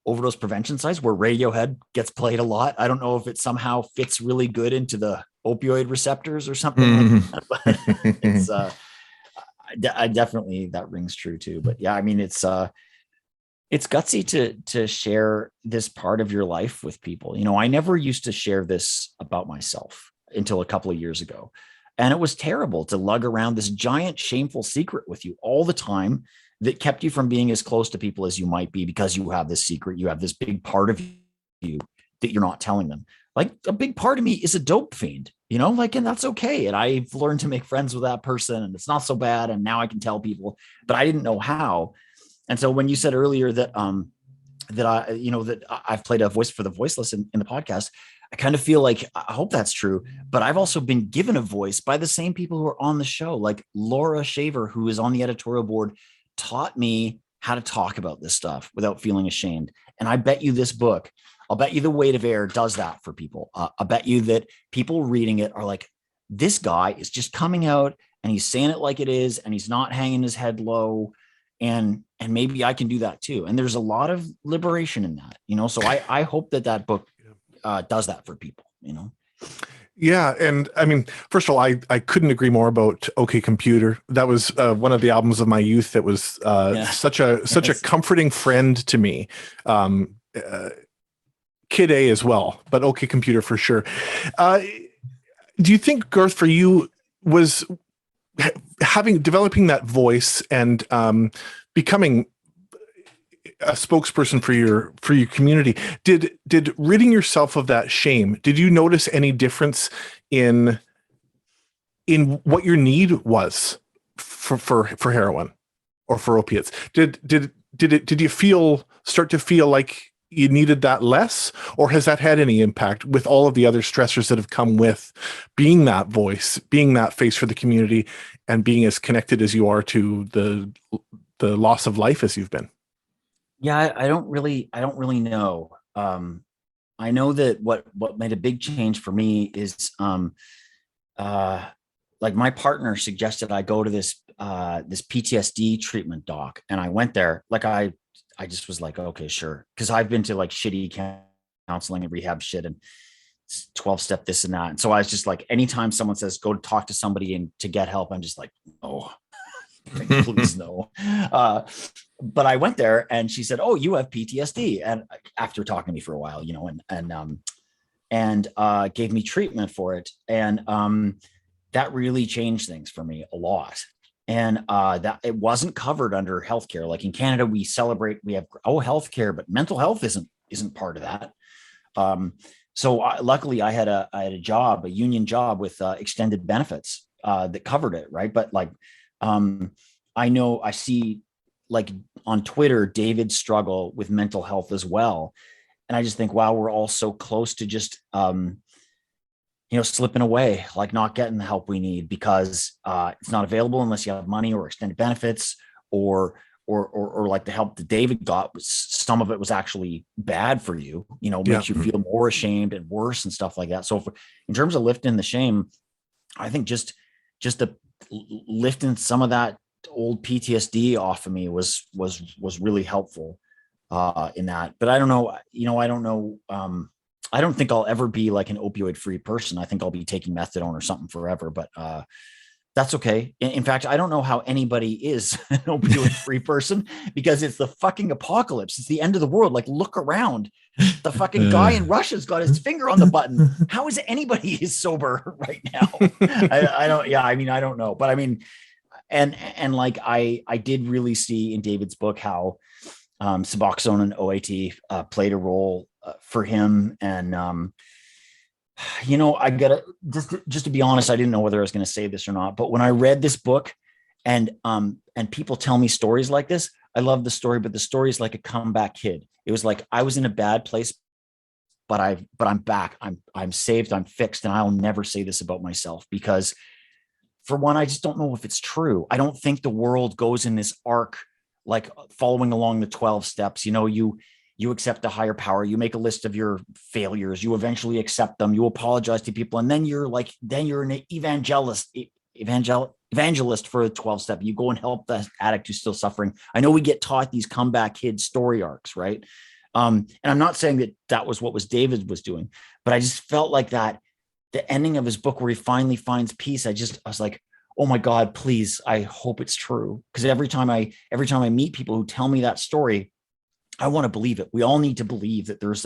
overdose prevention sites where Radiohead gets played a lot. I don't know if it somehow fits really good into the opioid receptors or something like that, but it's I definitely, that rings true too. But yeah, I mean, it's gutsy to share this part of your life with people. I never used to share this about myself until a couple of years ago. And it was terrible to lug around this giant shameful secret with you all the time that kept you from being as close to people as you might be, because you have this secret, you have this big part of you that you're not telling them. Like, a big part of me is a dope fiend, and that's okay. And I've learned to make friends with that person, and it's not so bad. And now I can tell people, but I didn't know how. And so when you said earlier that that I've played a voice for the voiceless in the podcast, I kind of feel like, I hope that's true, but I've also been given a voice by the same people who are on the show, like Laura Shaver, who is on the editorial board, taught me how to talk about this stuff without feeling ashamed. And I bet you this book, I'll bet you The Weight of Air does that for people. I bet you that people reading it are like, this guy is just coming out and he's saying it like it is, and he's not hanging his head low. And maybe I can do that too. And there's a lot of liberation in that, so I hope that book does that for people, Yeah. And I mean, first of all, I couldn't agree more about OK Computer. That was one of the albums of my youth that was such a comforting friend to me. Kid A as well, but OK Computer for sure. Do you think, Garth, for you, was developing that voice and becoming a spokesperson for your community, did ridding yourself of that shame, did you notice any difference in what your need was for heroin or for opiates? Did you start to feel like you needed that less, or has that had any impact with all of the other stressors that have come with being that voice, being that face for the community, and being as connected as you are to the loss of life as you've been? Yeah, I don't really know. I know that what made a big change for me is like, my partner suggested I go to this PTSD treatment doc, and I went there. Like, I just was like, okay, sure. Cause I've been to like shitty counseling and rehab shit and 12-step this and that. And so I was just like, anytime someone says, go talk to somebody and to get help, I'm just like, oh, please no. But I went there and she said, oh, you have PTSD. And after talking to me for a while, and gave me treatment for it. And that really changed things for me a lot. And that it wasn't covered under healthcare. Like in Canada, we have healthcare, but mental health isn't part of that. So luckily, I had a job, a union job with extended benefits that covered it, right? But like, I see like on Twitter, David struggle with mental health as well, and I just think, wow, we're all so close to just slipping away, like not getting the help we need because it's not available unless you have money or extended benefits, or like the help that David got, some of it was actually bad for you, makes you feel more ashamed and worse and stuff like that. So in terms of lifting the shame, I think just the lifting some of that old PTSD off of me was really helpful in that. But I don't know, I don't know. I don't think I'll ever be like an opioid free person. I think I'll be taking methadone or something forever, but that's okay. In fact, I don't know how anybody is an opioid free person, because it's the fucking apocalypse. It's the end of the world. Like, look around. The fucking guy in Russia's got his finger on the button. How is anybody sober right now? I don't know. But I mean, and like, I did really see in David's book how Suboxone and OAT played a role for him. And, I gotta just to be honest, I didn't know whether I was going to say this or not, but when I read this book and people tell me stories like this, I love the story, but the story is like a comeback kid. It was like, I was in a bad place, but I'm back. I'm saved. I'm fixed. And I'll never say this about myself, because for one, I just don't know if it's true. I don't think the world goes in this arc, like following along the 12 steps. You accept a higher power, you make a list of your failures, you eventually accept them, you apologize to people, and then you're an evangelist for the 12 step. You go and help the addict who's still suffering. I know we get taught these comeback kid story arcs, right? And I'm not saying that was what David was doing, but I just felt like that the ending of his book where he finally finds peace. I was like, oh my God, please, I hope it's true. Because every time I meet people who tell me that story, I want to believe it. We all need to believe that there's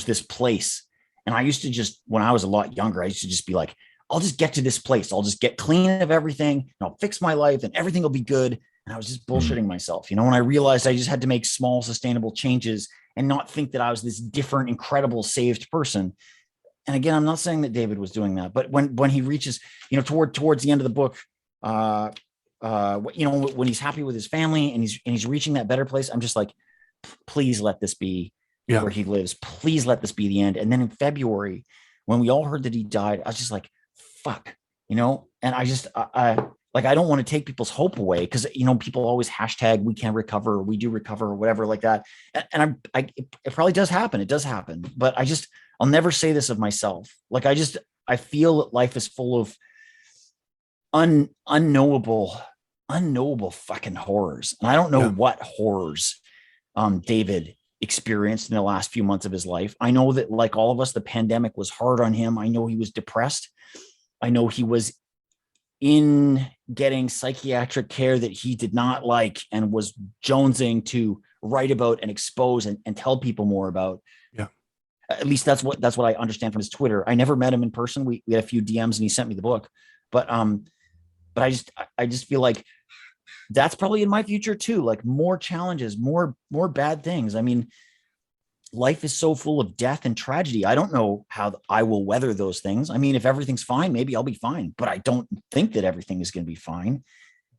this place. And I used to just, when I was a lot younger, I used to just be like, I'll just get to this place. I'll just get clean of everything and I'll fix my life and everything will be good. And I was just bullshitting myself, when I realized I just had to make small, sustainable changes and not think that I was this different, incredible, saved person. And again, I'm not saying that David was doing that, but when he reaches, towards the end of the book, when he's happy with his family and he's reaching that better place, I'm just like, please let this be where he lives. Please let this be the end. And then in February, when we all heard that he died, I was just like, fuck, and I don't want to take people's hope away because, people always hashtag, we can recover, we do recover or whatever like that. And it probably does happen. It does happen, but I'll never say this of myself. Like, I feel that life is full of unknowable fucking horrors. And I don't know what horrors David experienced in the last few months of his life. I know that, like all of us, the pandemic was hard on him. I know he was depressed. I know he was in getting psychiatric care that he did not like and was jonesing to write about and expose and tell people more about. Yeah. At least that's what I understand from his Twitter. I never met him in person. We had a few DMs and he sent me the book, but I just feel like that's probably in my future too. Like more challenges, more bad things. I mean, life is so full of death and tragedy. I don't know how I will weather those things. I mean, if everything's fine, maybe I'll be fine, but I don't think that everything is going to be fine.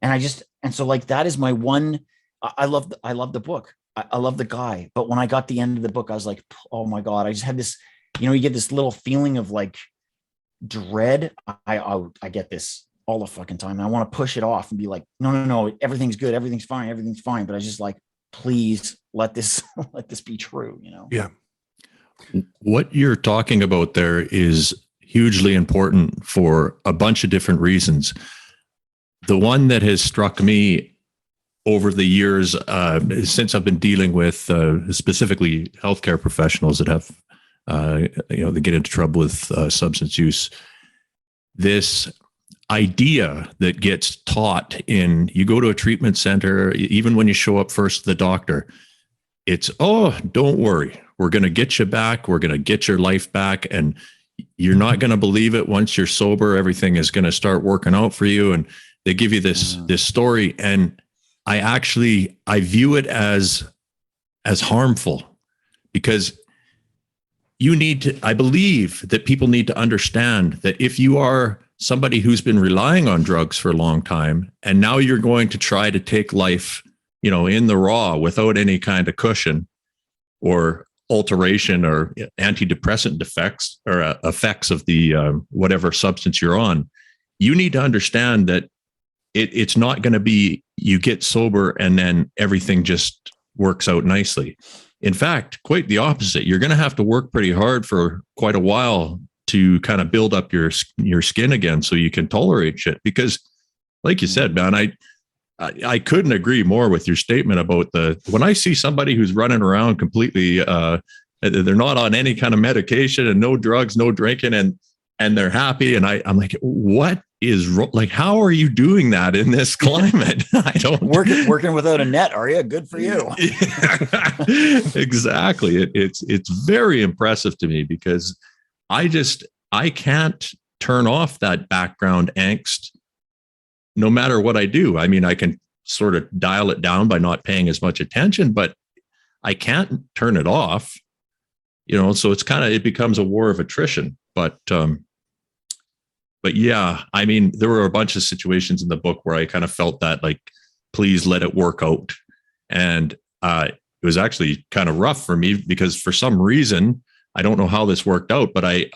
And so like, that is my one, I love the book. I love the guy, but when I got the end of the book, I was like, oh my God, I just had this, you get this little feeling of like dread. I get this all the fucking time. And I want to push it off and be like, no, everything's good. Everything's fine. But I just like, please let this be true, Yeah. What you're talking about there is hugely important for a bunch of different reasons. The one that has struck me over the years, since I've been dealing with specifically healthcare professionals that have, they get into trouble with substance use, this idea that gets taught you go to a treatment center, even when you show up first to the doctor, it's, oh, don't worry, we're going to get you back, we're going to get your life back, and you're not going to believe it. Once you're sober, everything is going to start working out for you. And they give you this story, and I view it as harmful, because I believe that people need to understand that if you are somebody who's been relying on drugs for a long time, and now you're going to try to take life, in the raw without any kind of cushion or alteration or antidepressant effects or effects of the whatever substance you're on, you need to understand that it's not going to be you get sober and then everything just works out nicely. In fact, quite the opposite. You're going to have to work pretty hard for quite a while to kind of build up your skin again so you can tolerate shit. Because like you said, man, I couldn't agree more with your statement about when I see somebody who's running around completely, they're not on any kind of medication and no drugs, no drinking, and they're happy. And I'm like, what is wrong? Like, how are you doing that in this climate? I don't working without a net. Are you? Good for you. Exactly. It's very impressive to me, because I can't turn off that background angst no matter what I do. I mean, I can sort of dial it down by not paying as much attention, but I can't turn it off, so it becomes a war of attrition. But yeah, I mean, there were a bunch of situations in the book where I kind of felt that, like, please let it work out. And it was actually kind of rough for me, because for some reason, I don't know how this worked out, but I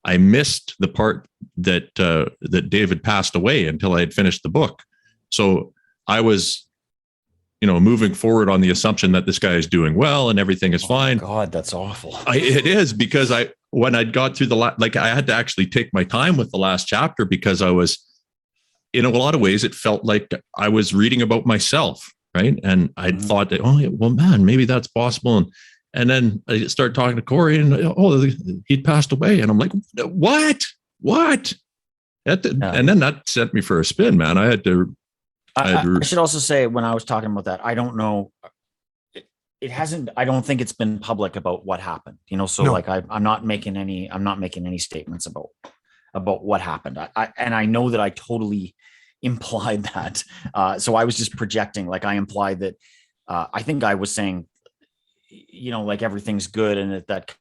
I missed the part that that David passed away until I had finished the book. So I was, moving forward on the assumption that this guy is doing well and everything is fine. God, that's awful. It is, because when I'd got through I had to actually take my time with the last chapter, because I was, in a lot of ways, it felt like I was reading about myself, right? And I thought that, well, man, maybe that's possible. And then I started talking to Corey, and he'd passed away, and I'm like, what? And then that sent me for a spin, man. I should also say, when I was talking about that, I don't know. It hasn't. I don't think it's been public about what happened. So no. Like I'm not making any statements about what happened. And I know that I totally implied that. So I was just projecting. Like I implied that. I think I was saying, like everything's good, and that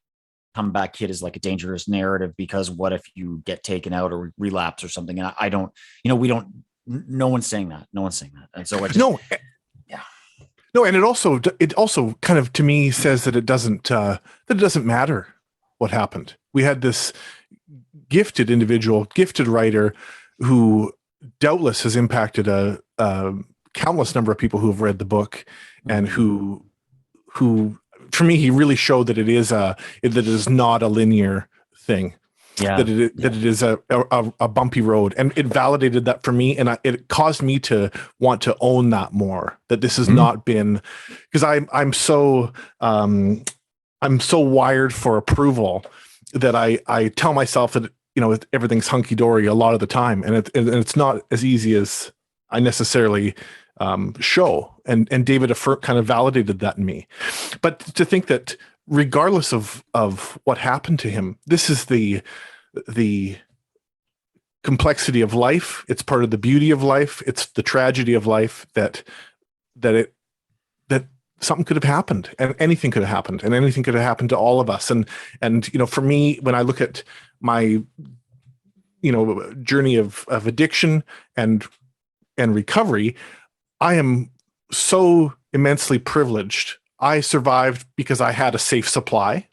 comeback kid is like a dangerous narrative, because what if you get taken out or relapse or something? And I don't. We don't. No one's saying that. And so I just, No, and it also kind of, to me, says that it doesn't matter what happened. We had this gifted individual, gifted writer, who doubtless has impacted a countless number of people who have read the book, and who for me, he really showed that it is not a linear thing. Yeah, that it is a bumpy road, and it validated that for me, and it caused me to want to own that more. That this has not been, because I'm so wired for approval that I tell myself that everything's hunky dory a lot of the time, and it's not as easy as I necessarily show. And David kind of validated that in me. But to think that, regardless of what happened to him, this is the complexity of life. It's part of the beauty of life. It's the tragedy of life that something could have happened, and anything could have happened, and anything could have happened to all of us. And for me, when I look at my journey of addiction and recovery, I am so immensely privileged. I survived because I had a safe supply.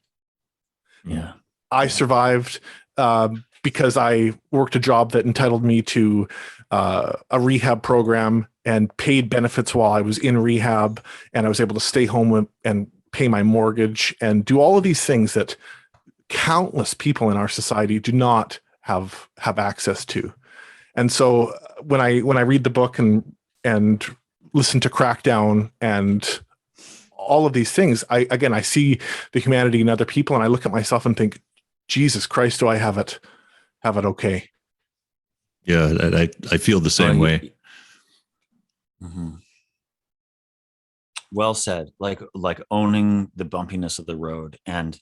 Yeah. I survived because I worked a job that entitled me to a rehab program and paid benefits while I was in rehab, and I was able to stay home and pay my mortgage and do all of these things that countless people in our society do not have access to. And so when I read the book and listen to Crackdown and all of these things, I see the humanity in other people, and I look at myself and think, Jesus Christ, do I have it okay? Yeah, I feel the same way. Mm-hmm. Well said. Like owning the bumpiness of the road. And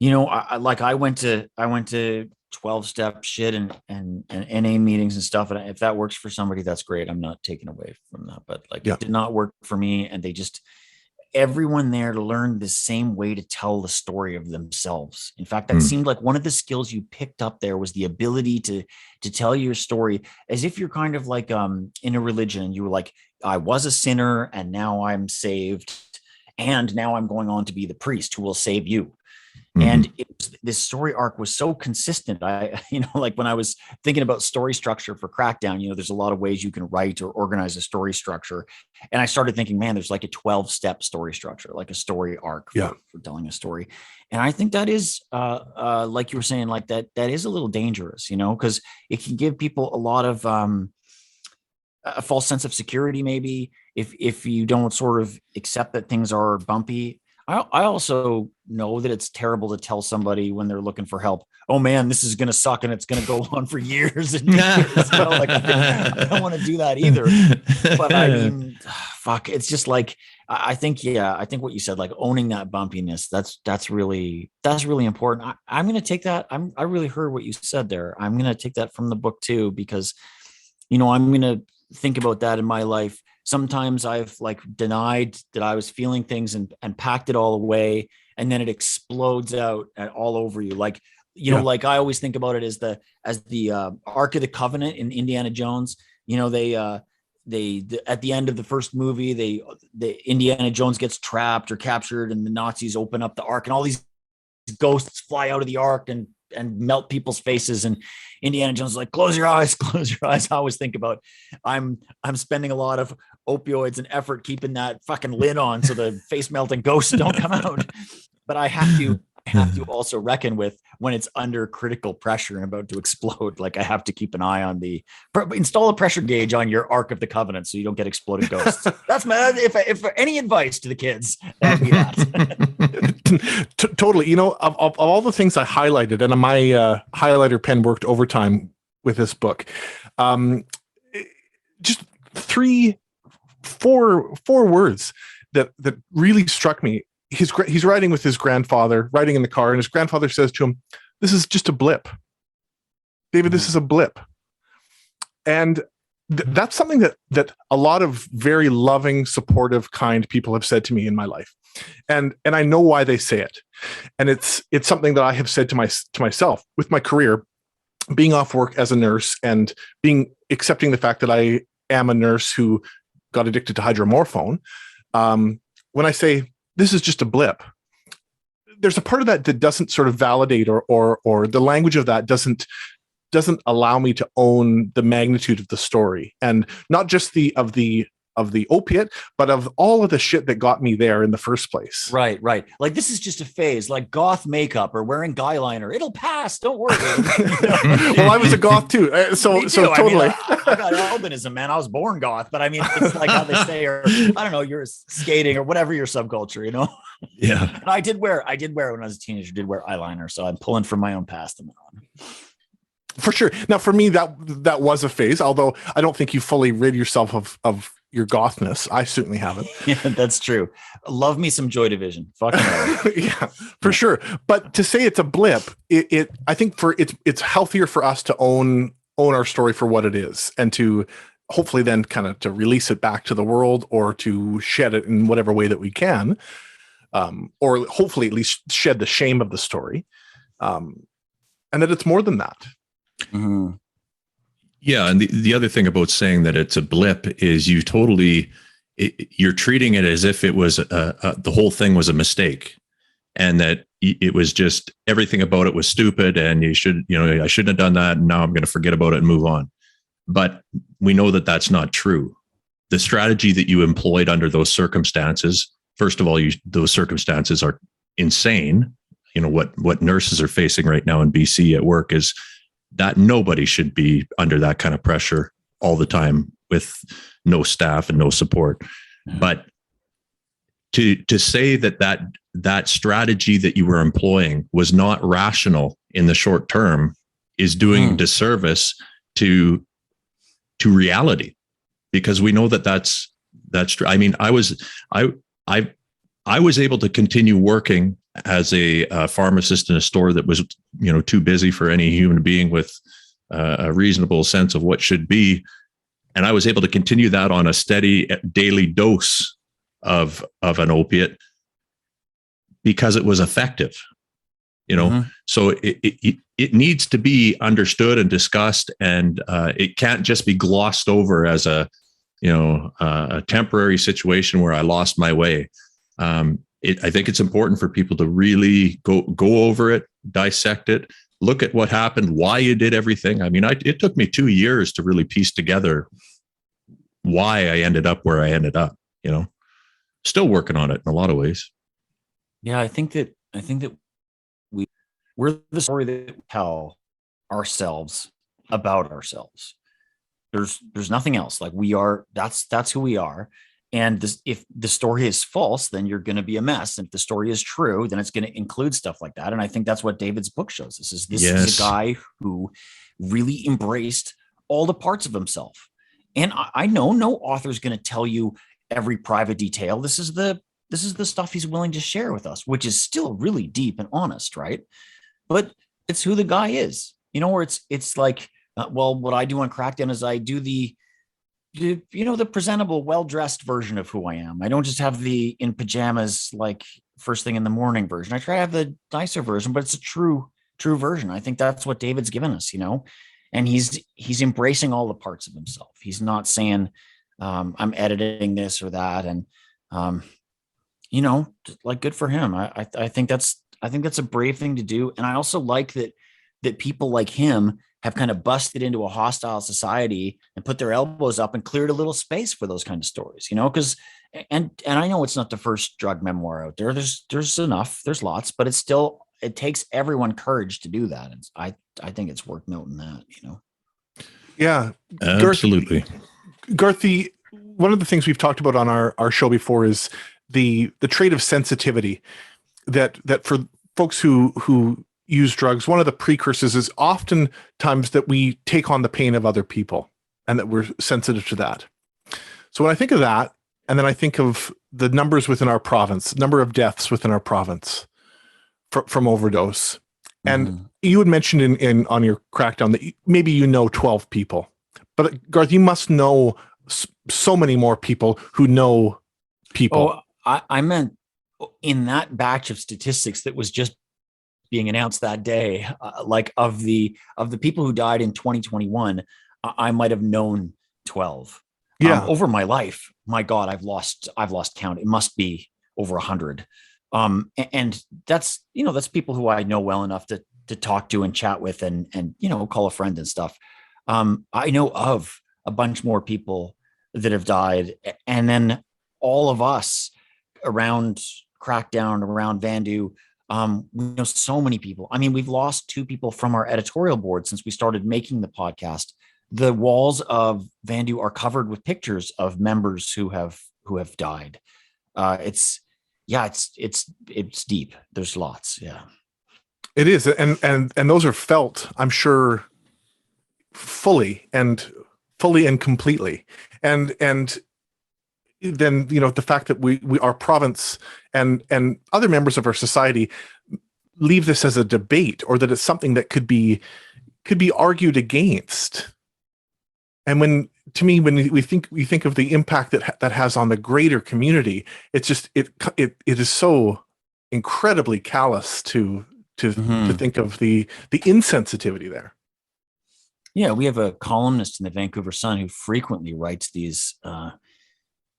I went to 12-step shit and NA meetings and stuff. And if that works for somebody, that's great. I'm not taking away from that, but it did not work for me. And everyone there learned the same way to tell the story of themselves. In fact, that seemed like one of the skills you picked up there was the ability to tell your story as if you're kind of like in a religion. You were like, I was a sinner and now I'm saved, and now I'm going on to be the priest who will save you. And this story arc was so consistent. Like when I was thinking about story structure for Crackdown, there's a lot of ways you can write or organize a story structure. And I started thinking, man, there's like a 12-step story structure, like a story arc for telling a story. And I think that is, like you were saying, like that is a little dangerous, because it can give people a lot of a false sense of security, maybe, if you don't sort of accept that things are bumpy. I also know that it's terrible to tell somebody when they're looking for help, oh man, this is going to suck and it's going to go on for years and years. I don't want to do that either. But I mean, fuck, it's just like, I think what you said, like owning that bumpiness, that's really important. I'm going to take that. I really heard what you said there. I'm going to take that from the book too, because, I'm going to think about that in my life. Sometimes I've denied that I was feeling things and packed it all away, and then it explodes out all over you. Like I always think about it as the Ark of the Covenant in Indiana Jones. They at the end of the first movie, the Indiana Jones gets trapped or captured, and the Nazis open up the Ark, and all these ghosts fly out of the ark and melt people's faces. And Indiana Jones is like, close your eyes, close your eyes. I always think about, I'm spending a lot of opioids and effort keeping that fucking lid on so the face melting ghosts don't come out. But I have to also reckon with when it's under critical pressure and about to explode. Like, I have to keep an eye on install a pressure gauge on your Ark of the Covenant so you don't get exploded ghosts. That's my, if any advice to the kids, that would be that. Totally. You know, of all the things I highlighted, and my highlighter pen worked overtime with this book, just four words that really struck me. He's riding with his grandfather, riding in the car, and his grandfather says to him, "This is just a blip, David. This is a blip." And that's something that a lot of very loving, supportive, kind people have said to me in my life, and I know why they say it. And it's something that I have said to myself with my career, being off work as a nurse and accepting the fact that I am a nurse who got addicted to hydromorphone. When I say this is just a blip, there's a part of that doesn't sort of validate or the language of that doesn't allow me to own the magnitude of the story, and not just of the opiate, but of all of the shit that got me there in the first place. Right. Like, this is just a phase, like goth makeup or wearing guy liner. It'll pass. Don't worry. Well, I was a goth too. So totally. I got albinism, man. I was born goth, but I mean, it's like how they say, or I don't know, you're skating or whatever your subculture, you know? Yeah. And I did wear when I was a teenager, did wear eyeliner. So I'm pulling from my own past on that one. For sure. Now, for me, that was a phase, although I don't think you fully rid yourself of your gothness. I certainly haven't. Yeah, that's true. Love me some Joy Division. Fucking hell. Yeah, for sure. But to say it's a blip, I think it's healthier for us to own our story for what it is, and to hopefully then kind of to release it back to the world, or to shed it in whatever way that we can, or hopefully at least shed the shame of the story, and that it's more than that. Mm-hmm. Yeah, and the other thing about saying that it's a blip is you're treating it as if it was the whole thing was a mistake, and that it was just everything about it was stupid, and I shouldn't have done that, and now I'm going to forget about it and move on. But we know that that's not true. The strategy that you employed under those circumstances, first of all, those circumstances are insane. You know what nurses are facing right now in BC at work is that nobody should be under that kind of pressure all the time with no staff and no support. Mm-hmm. But to say that strategy that you were employing was not rational in the short term is doing disservice to reality, because we know that's true. I mean, I was able to continue working as a pharmacist in a store that was, too busy for any human being with a reasonable sense of what should be. And I was able to continue that on a steady daily dose of an opiate because it was effective, Mm-hmm. So it needs to be understood and discussed, and it can't just be glossed over as a temporary situation where I lost my way. I think it's important for people to really go over it, dissect it, look at what happened, why you did everything. I mean, it took me 2 years to really piece together why I ended up where I ended up, still working on it in a lot of ways. Yeah. I think that we're the story that we tell ourselves about ourselves. There's nothing else. Like, that's who we are. And if the story is false, then you're going to be a mess. And if the story is true, then it's going to include stuff like that. And I think that's what David's book shows us. This is a guy who really embraced all the parts of himself. And I know no author is going to tell you every private detail. This is the stuff he's willing to share with us, which is still really deep and honest, right? But it's who the guy is, where it's like, what I do on Crackdown is I do the presentable, well-dressed version of who I am. I don't just have the in pajamas, like first thing in the morning version. I try to have the nicer version, but it's a true version. I think that's what David's given us, and he's embracing all the parts of himself. He's not saying, I'm editing this or that. And, like, good for him. I think that's I think that's a brave thing to do. And I also like that people like him have kind of busted into a hostile society and put their elbows up and cleared a little space for those kind of stories, because and I know it's not the first drug memoir out there. There's enough, there's lots, but it takes everyone courage to do that. And I think it's worth noting that, Yeah. Absolutely. Garth, one of the things we've talked about on our show before is the trait of sensitivity that for folks who use drugs, one of the precursors is oftentimes that we take on the pain of other people and that we're sensitive to that. So when I think of that, and then I think of the numbers within our province, number of deaths within our province from overdose. And you had mentioned in on your crackdown that maybe 12 people, but Garth, you must know so many more people who know people. Oh, I meant in that batch of statistics that was just being announced that day, like of the people who died in 2021, I might have known 12. Yeah. Over my life, my God, I've lost count. It must be over 100. And that's people who I know well enough to talk to and chat with and call a friend and stuff. I know of a bunch more people that have died, and then all of us around Crackdown, around Vandu, we know so many people. I mean, we've lost 2 people from our editorial board since we started making the podcast. The walls of Vandu are covered with pictures of members who have died. It's deep. There's lots. Yeah, it is. And those are felt, I'm sure, fully and completely. And then, the fact that we our province and other members of our society leave this as a debate, or that it's something that could be argued against. And when we think of the impact that has on the greater community, it's just it is so incredibly callous to think of the insensitivity there. Yeah, we have a columnist in the Vancouver Sun who frequently writes these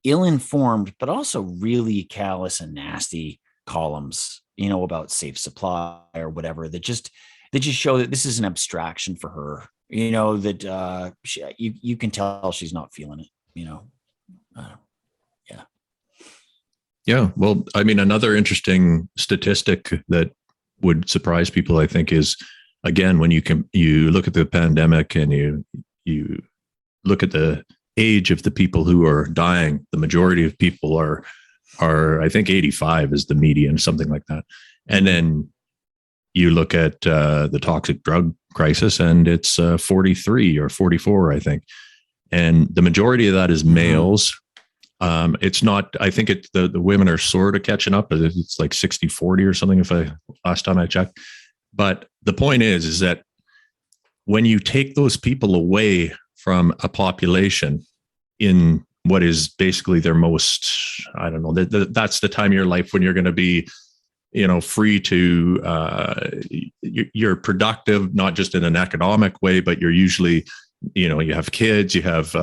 ill-informed but also really callous and nasty columns, about safe supply or whatever, that just show that this is an abstraction for her. That you can tell she's not feeling it. Yeah. Yeah. Well, I mean, another interesting statistic that would surprise people, I think, is, again, when you look at the pandemic and you look at the age of the people who are dying, the majority of people are I think 85 is the median, something like that. And then you look at the toxic drug crisis, and it's 43 or 44, I think. And the majority of that is males. It's not, I think the women are sort of catching up. It's like 60-40 or something, last time I checked. But the point is that when you take those people away from a population in what is basically their most, I don't know, that's the time of your life when you're going to be, free to, you're productive, not just in an economic way, but you're usually, you have kids, you have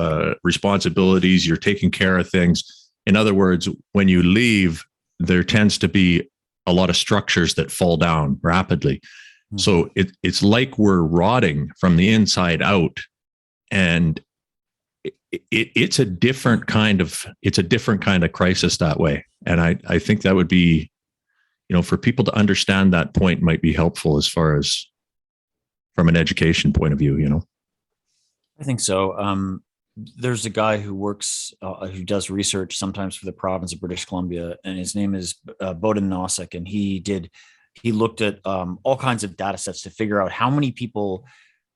responsibilities, you're taking care of things. In other words, when you leave, there tends to be a lot of structures that fall down rapidly. Mm-hmm. So it's like we're rotting from the inside out, and it's a different kind of crisis that way. And I think that would be, for people to understand that point might be helpful as far as from an education point of view, I think so. There's a guy who works, who does research sometimes for the province of British Columbia, and his name is Boden Nosek, and he looked at all kinds of data sets to figure out how many people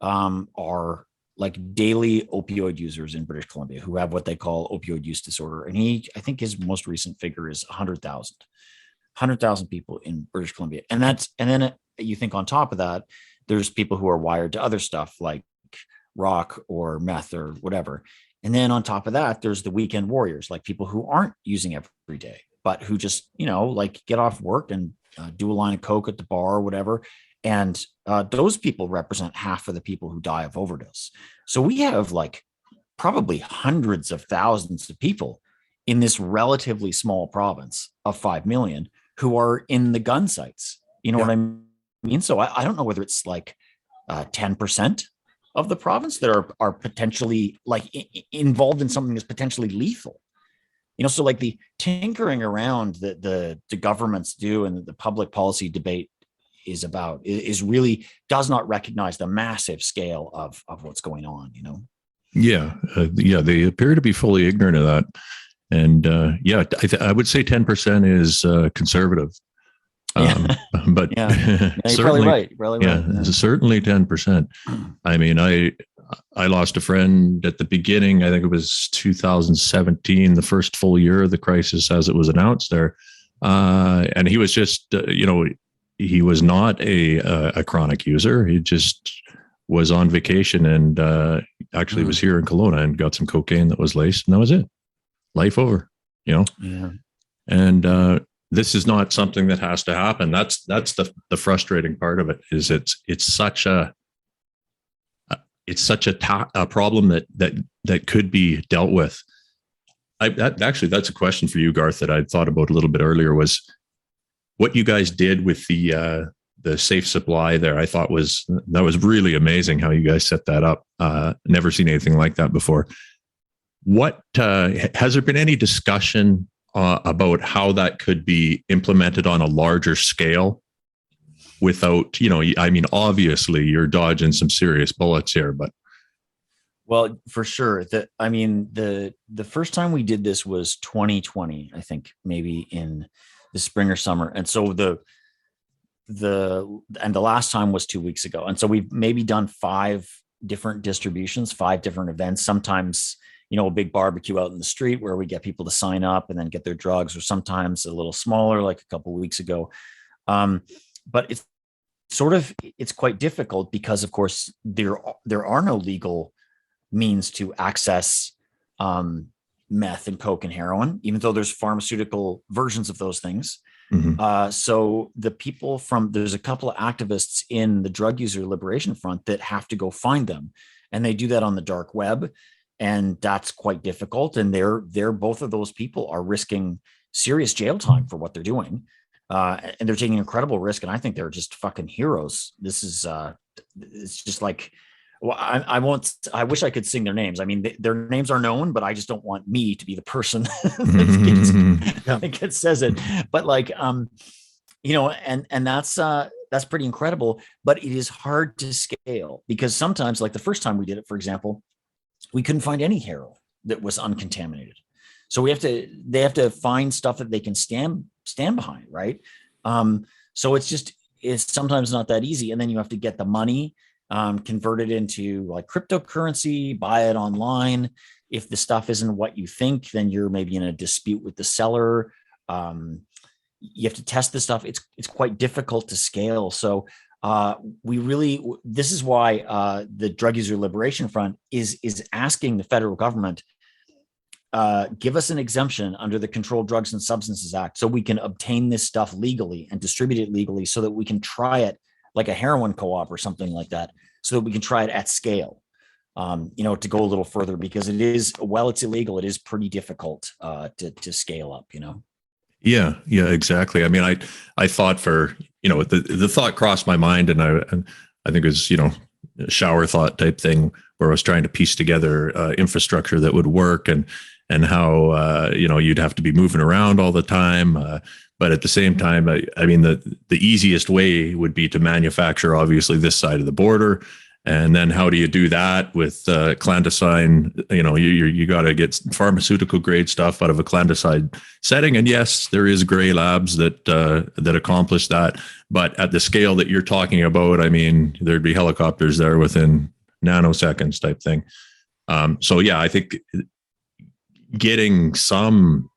are like daily opioid users in British Columbia who have what they call opioid use disorder. And I think his most recent figure is 100,000 people in British Columbia. And then you think on top of that, there's people who are wired to other stuff like rock or meth or whatever. And then on top of that, there's the weekend warriors, like people who aren't using every day, but who just, like get off work and do a line of coke at the bar or whatever. And those people represent half of the people who die of overdose. So we have like probably hundreds of thousands of people in this relatively small province of 5 million who are in the gun sites You know what I mean? So I don't know whether it's like 10% of the province that are potentially like involved in something that's potentially lethal. So like the tinkering around that the governments do and the public policy debate is really does not recognize the massive scale of what's going on. Yeah, they appear to be fully ignorant of that, and I would say 10% is conservative. But yeah, certainly, you're probably right. Yeah, certainly 10%. I mean, I lost a friend at the beginning. I think it was 2017, the first full year of the crisis as it was announced there, and he was just, he was not a chronic user. He just was on vacation and actually was here in Kelowna and got some cocaine that was laced, and that was it. Life over. Yeah. And this is not something that has to happen. That's the frustrating part of it. Is it's such a problem that could be dealt with. Actually, that's a question for you, Garth, that I thought about a little bit earlier. Was what you guys did with the safe supply there. I thought was really amazing how you guys set that up. Never seen anything like that before. What has there been any discussion about how that could be implemented on a larger scale without, I mean, obviously you're dodging some serious bullets here, but. Well, for sure. The first time we did this was 2020, I think, maybe in the spring or summer. And so the last time was 2 weeks ago. And so we've maybe done 5 different distributions, 5 different events. Sometimes, a big barbecue out in the street where we get people to sign up and then get their drugs, or sometimes a little smaller, like a couple of weeks ago. But it's quite difficult because, of course, there are no legal means to access meth and coke and heroin, even though there's pharmaceutical versions of those things. Mm-hmm. So the people there's a couple of activists in the Drug User Liberation Front that have to go find them, and they do that on the dark web, and that's quite difficult. And they're both of those people are risking serious jail time for what they're doing, and they're taking incredible risk. And I think they're just fucking heroes. This is it's just like. Well, I wish I could sing their names. I mean, their names are known, but I just don't want me to be the person that says it. But like, and that's pretty incredible. But it is hard to scale because sometimes, like the first time we did it, for example, we couldn't find any heroin that was uncontaminated. So they have to find stuff that they can stand behind, right? So it's sometimes not that easy, and then you have to get the money. Convert it into like cryptocurrency, buy it online. If the stuff isn't what you think, then you're maybe in a dispute with the seller. You have to test the stuff. It's quite difficult to scale. So this is why the Drug User Liberation Front is asking the federal government, give us an exemption under the Controlled Drugs and Substances Act so we can obtain this stuff legally and distribute it legally so that we can try it like a heroin co-op or something like that, so that we can try it at scale, to go a little further, because while it's illegal, it is pretty difficult to scale up, Yeah, exactly. I mean, I thought the thought crossed my mind, and I think it was, a shower thought type thing where I was trying to piece together infrastructure that would work and how, you'd have to be moving around all the time. But at the same time, I mean, the easiest way would be to manufacture, obviously, this side of the border. And then how do you do that with clandestine? You got to get pharmaceutical grade stuff out of a clandestine setting. And yes, there is gray labs that accomplish that. But at the scale that you're talking about, I mean, there'd be helicopters there within nanoseconds type thing. So yeah, I think getting some,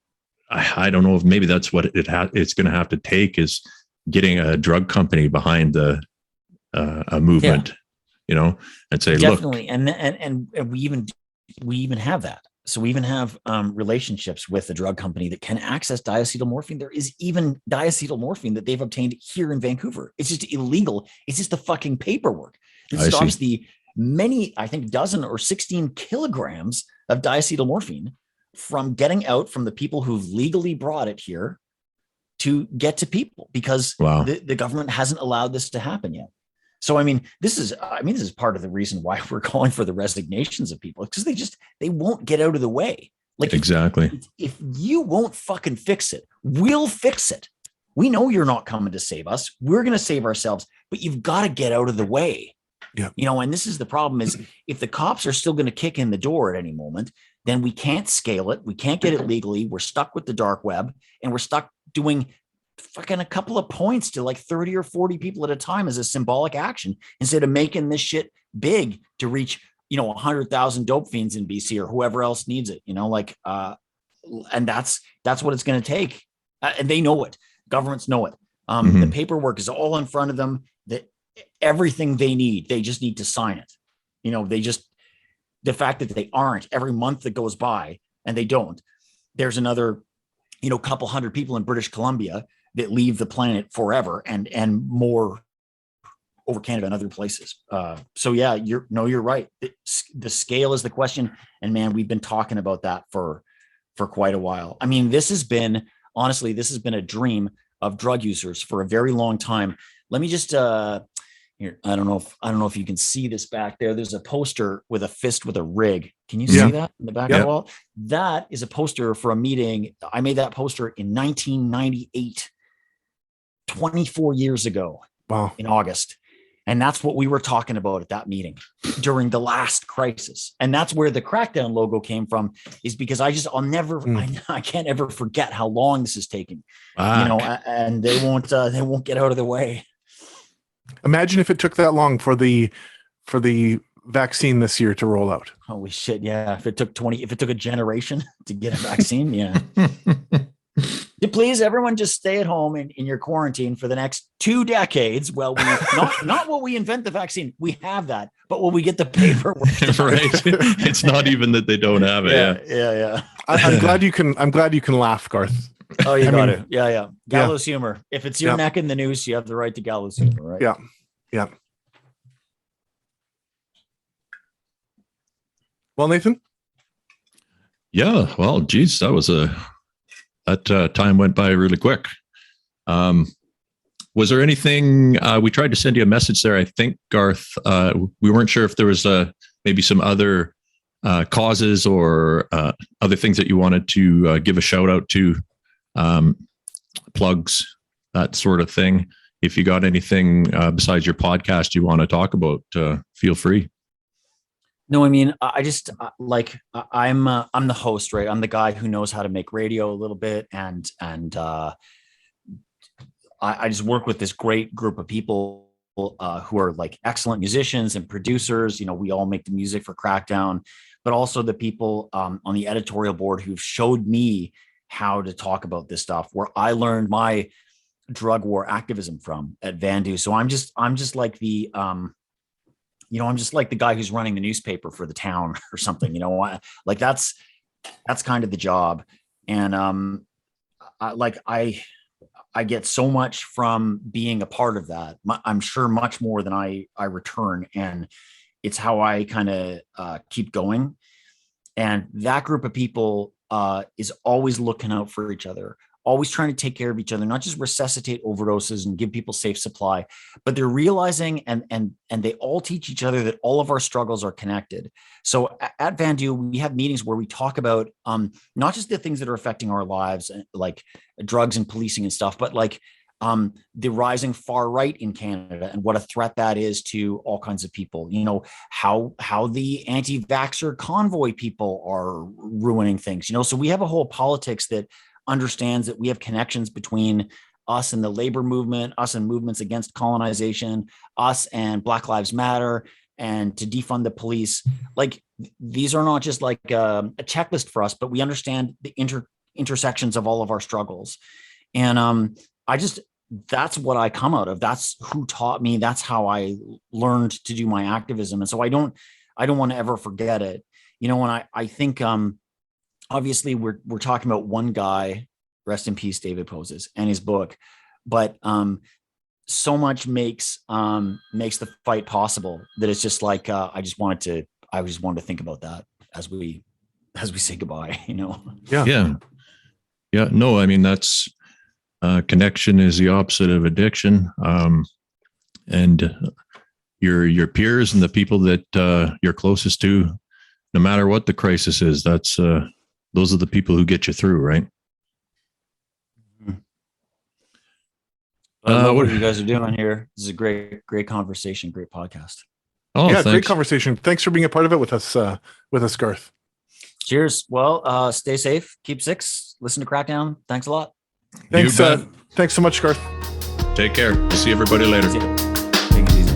I don't know if maybe that's what it's going to have to take, is getting a drug company behind a movement, and say, definitely. Look. And we even have that. So we even have relationships with the drug company that can access diacetylmorphine. There is even diacetylmorphine that they've obtained here in Vancouver. It's just illegal. It's just the fucking paperwork. It stops the many, I think, dozen or 16 kilograms of diacetylmorphine from getting out from the people who've legally brought it here to get to people because Wow. the government hasn't allowed this to happen yet. So, I mean, this is part of the reason why we're calling for the resignations of people, because they won't get out of the way. Like, Exactly. if you won't fucking fix it, we'll fix it. We know you're not coming to save us. We're going to save ourselves, but you've got to get out of the way. Yeah. You know, and this is the problem is if the cops are still going to kick in the door at any moment, then we can't scale it. We can't get it legally. We're stuck with the dark web, and we're stuck doing fucking a couple of points to like 30 or 40 people at a time as a symbolic action instead of making this shit big to reach, 100,000 dope fiends in BC or whoever else needs it, and that's what it's going to take. And they know it. Governments know it. The paperwork is all in front of them, that everything they need, they just need to sign it. The fact that they aren't, every month that goes by and they don't, there's another, couple hundred people in British Columbia that leave the planet forever and more over Canada and other places. So yeah, you're right. The scale is the question. And man, we've been talking about that for quite a while. I mean, this has been a dream of drug users for a very long time. Let me just, here, I don't know if you can see this back there. There's a poster with a fist with a rig. Can you see that in the back of the wall? That is a poster for a meeting. I made that poster in 1998, 24 years ago. Wow. In August. And that's what we were talking about at that meeting during the last crisis. And that's where the CRACKDOWN logo came from, is because I can't ever forget how long this is taking, and they won't get out of the way. Imagine if it took that long for the vaccine this year to roll out. Holy shit. Yeah. If it took a generation to get a vaccine. Yeah. Please, everyone, just stay at home in your quarantine for the next 2 decades. Well, not will we invent the vaccine. We have that, but will we get the paperwork? Right. It's not even that they don't have it. Yeah. I'm glad you can laugh, Garth. Oh, you got to. Yeah. Gallows humor. If it's your neck in the noose, you have the right to gallows humor, right? Yeah. Well, Nathan? Yeah. Well, geez, that time went by really quick. Was there anything, we tried to send you a message there, I think, Garth. We weren't sure if there was maybe some other causes or other things that you wanted to give a shout out to, plugs, that sort of thing. If you got anything besides your podcast you want to talk about, feel free. No, I mean, I just I'm the host, right? I'm the guy who knows how to make radio a little bit, and I just work with this great group of people who are like excellent musicians and producers. We all make the music for CRACKDOWN, but also the people on the editorial board who've showed me how to talk about this stuff, where I learned my drug war activism from at Vandu. So I'm just like the I'm just like the guy who's running the newspaper for the town or something, like that's kind of the job. And I get so much from being a part of that. I'm sure much more than I return. And it's how I kind of keep going. And that group of people is always looking out for each other, always trying to take care of each other, not just resuscitate overdoses and give people safe supply, but they're realizing and they all teach each other that all of our struggles are connected. So at Vandu, we have meetings where we talk about not just the things that are affecting our lives, like drugs and policing and stuff, but like the rising far right in Canada and what a threat that is to all kinds of people. How the anti-vaxxer convoy people are ruining things. So we have a whole politics that understands that we have connections between us and the labor movement, us and movements against colonization, us and Black Lives Matter, and to defund the police. Like, these are not just like a checklist for us, but we understand the intersections of all of our struggles. And that's what I come out of. That's who taught me. That's how I learned to do my activism. And so I don't want to ever forget it. And I think, obviously we're talking about one guy, rest in peace, David Poses, and his book, but so much makes the fight possible that it's just like I just wanted to think about that as we say goodbye. Yeah. No, I mean, Connection is the opposite of addiction. And your peers and the people that you're closest to, no matter what the crisis is, those are the people who get you through, right? I love what you guys are doing here. This is a great conversation, great podcast. Oh, yeah, thanks. great conversation. Thanks for being a part of it with us, Garth. Cheers. Well, stay safe, keep 6, listen to Crackdown. Thanks a lot. Thanks. You bet. Thanks so much, Garth. Take care. See everybody later. See you. Take it easy.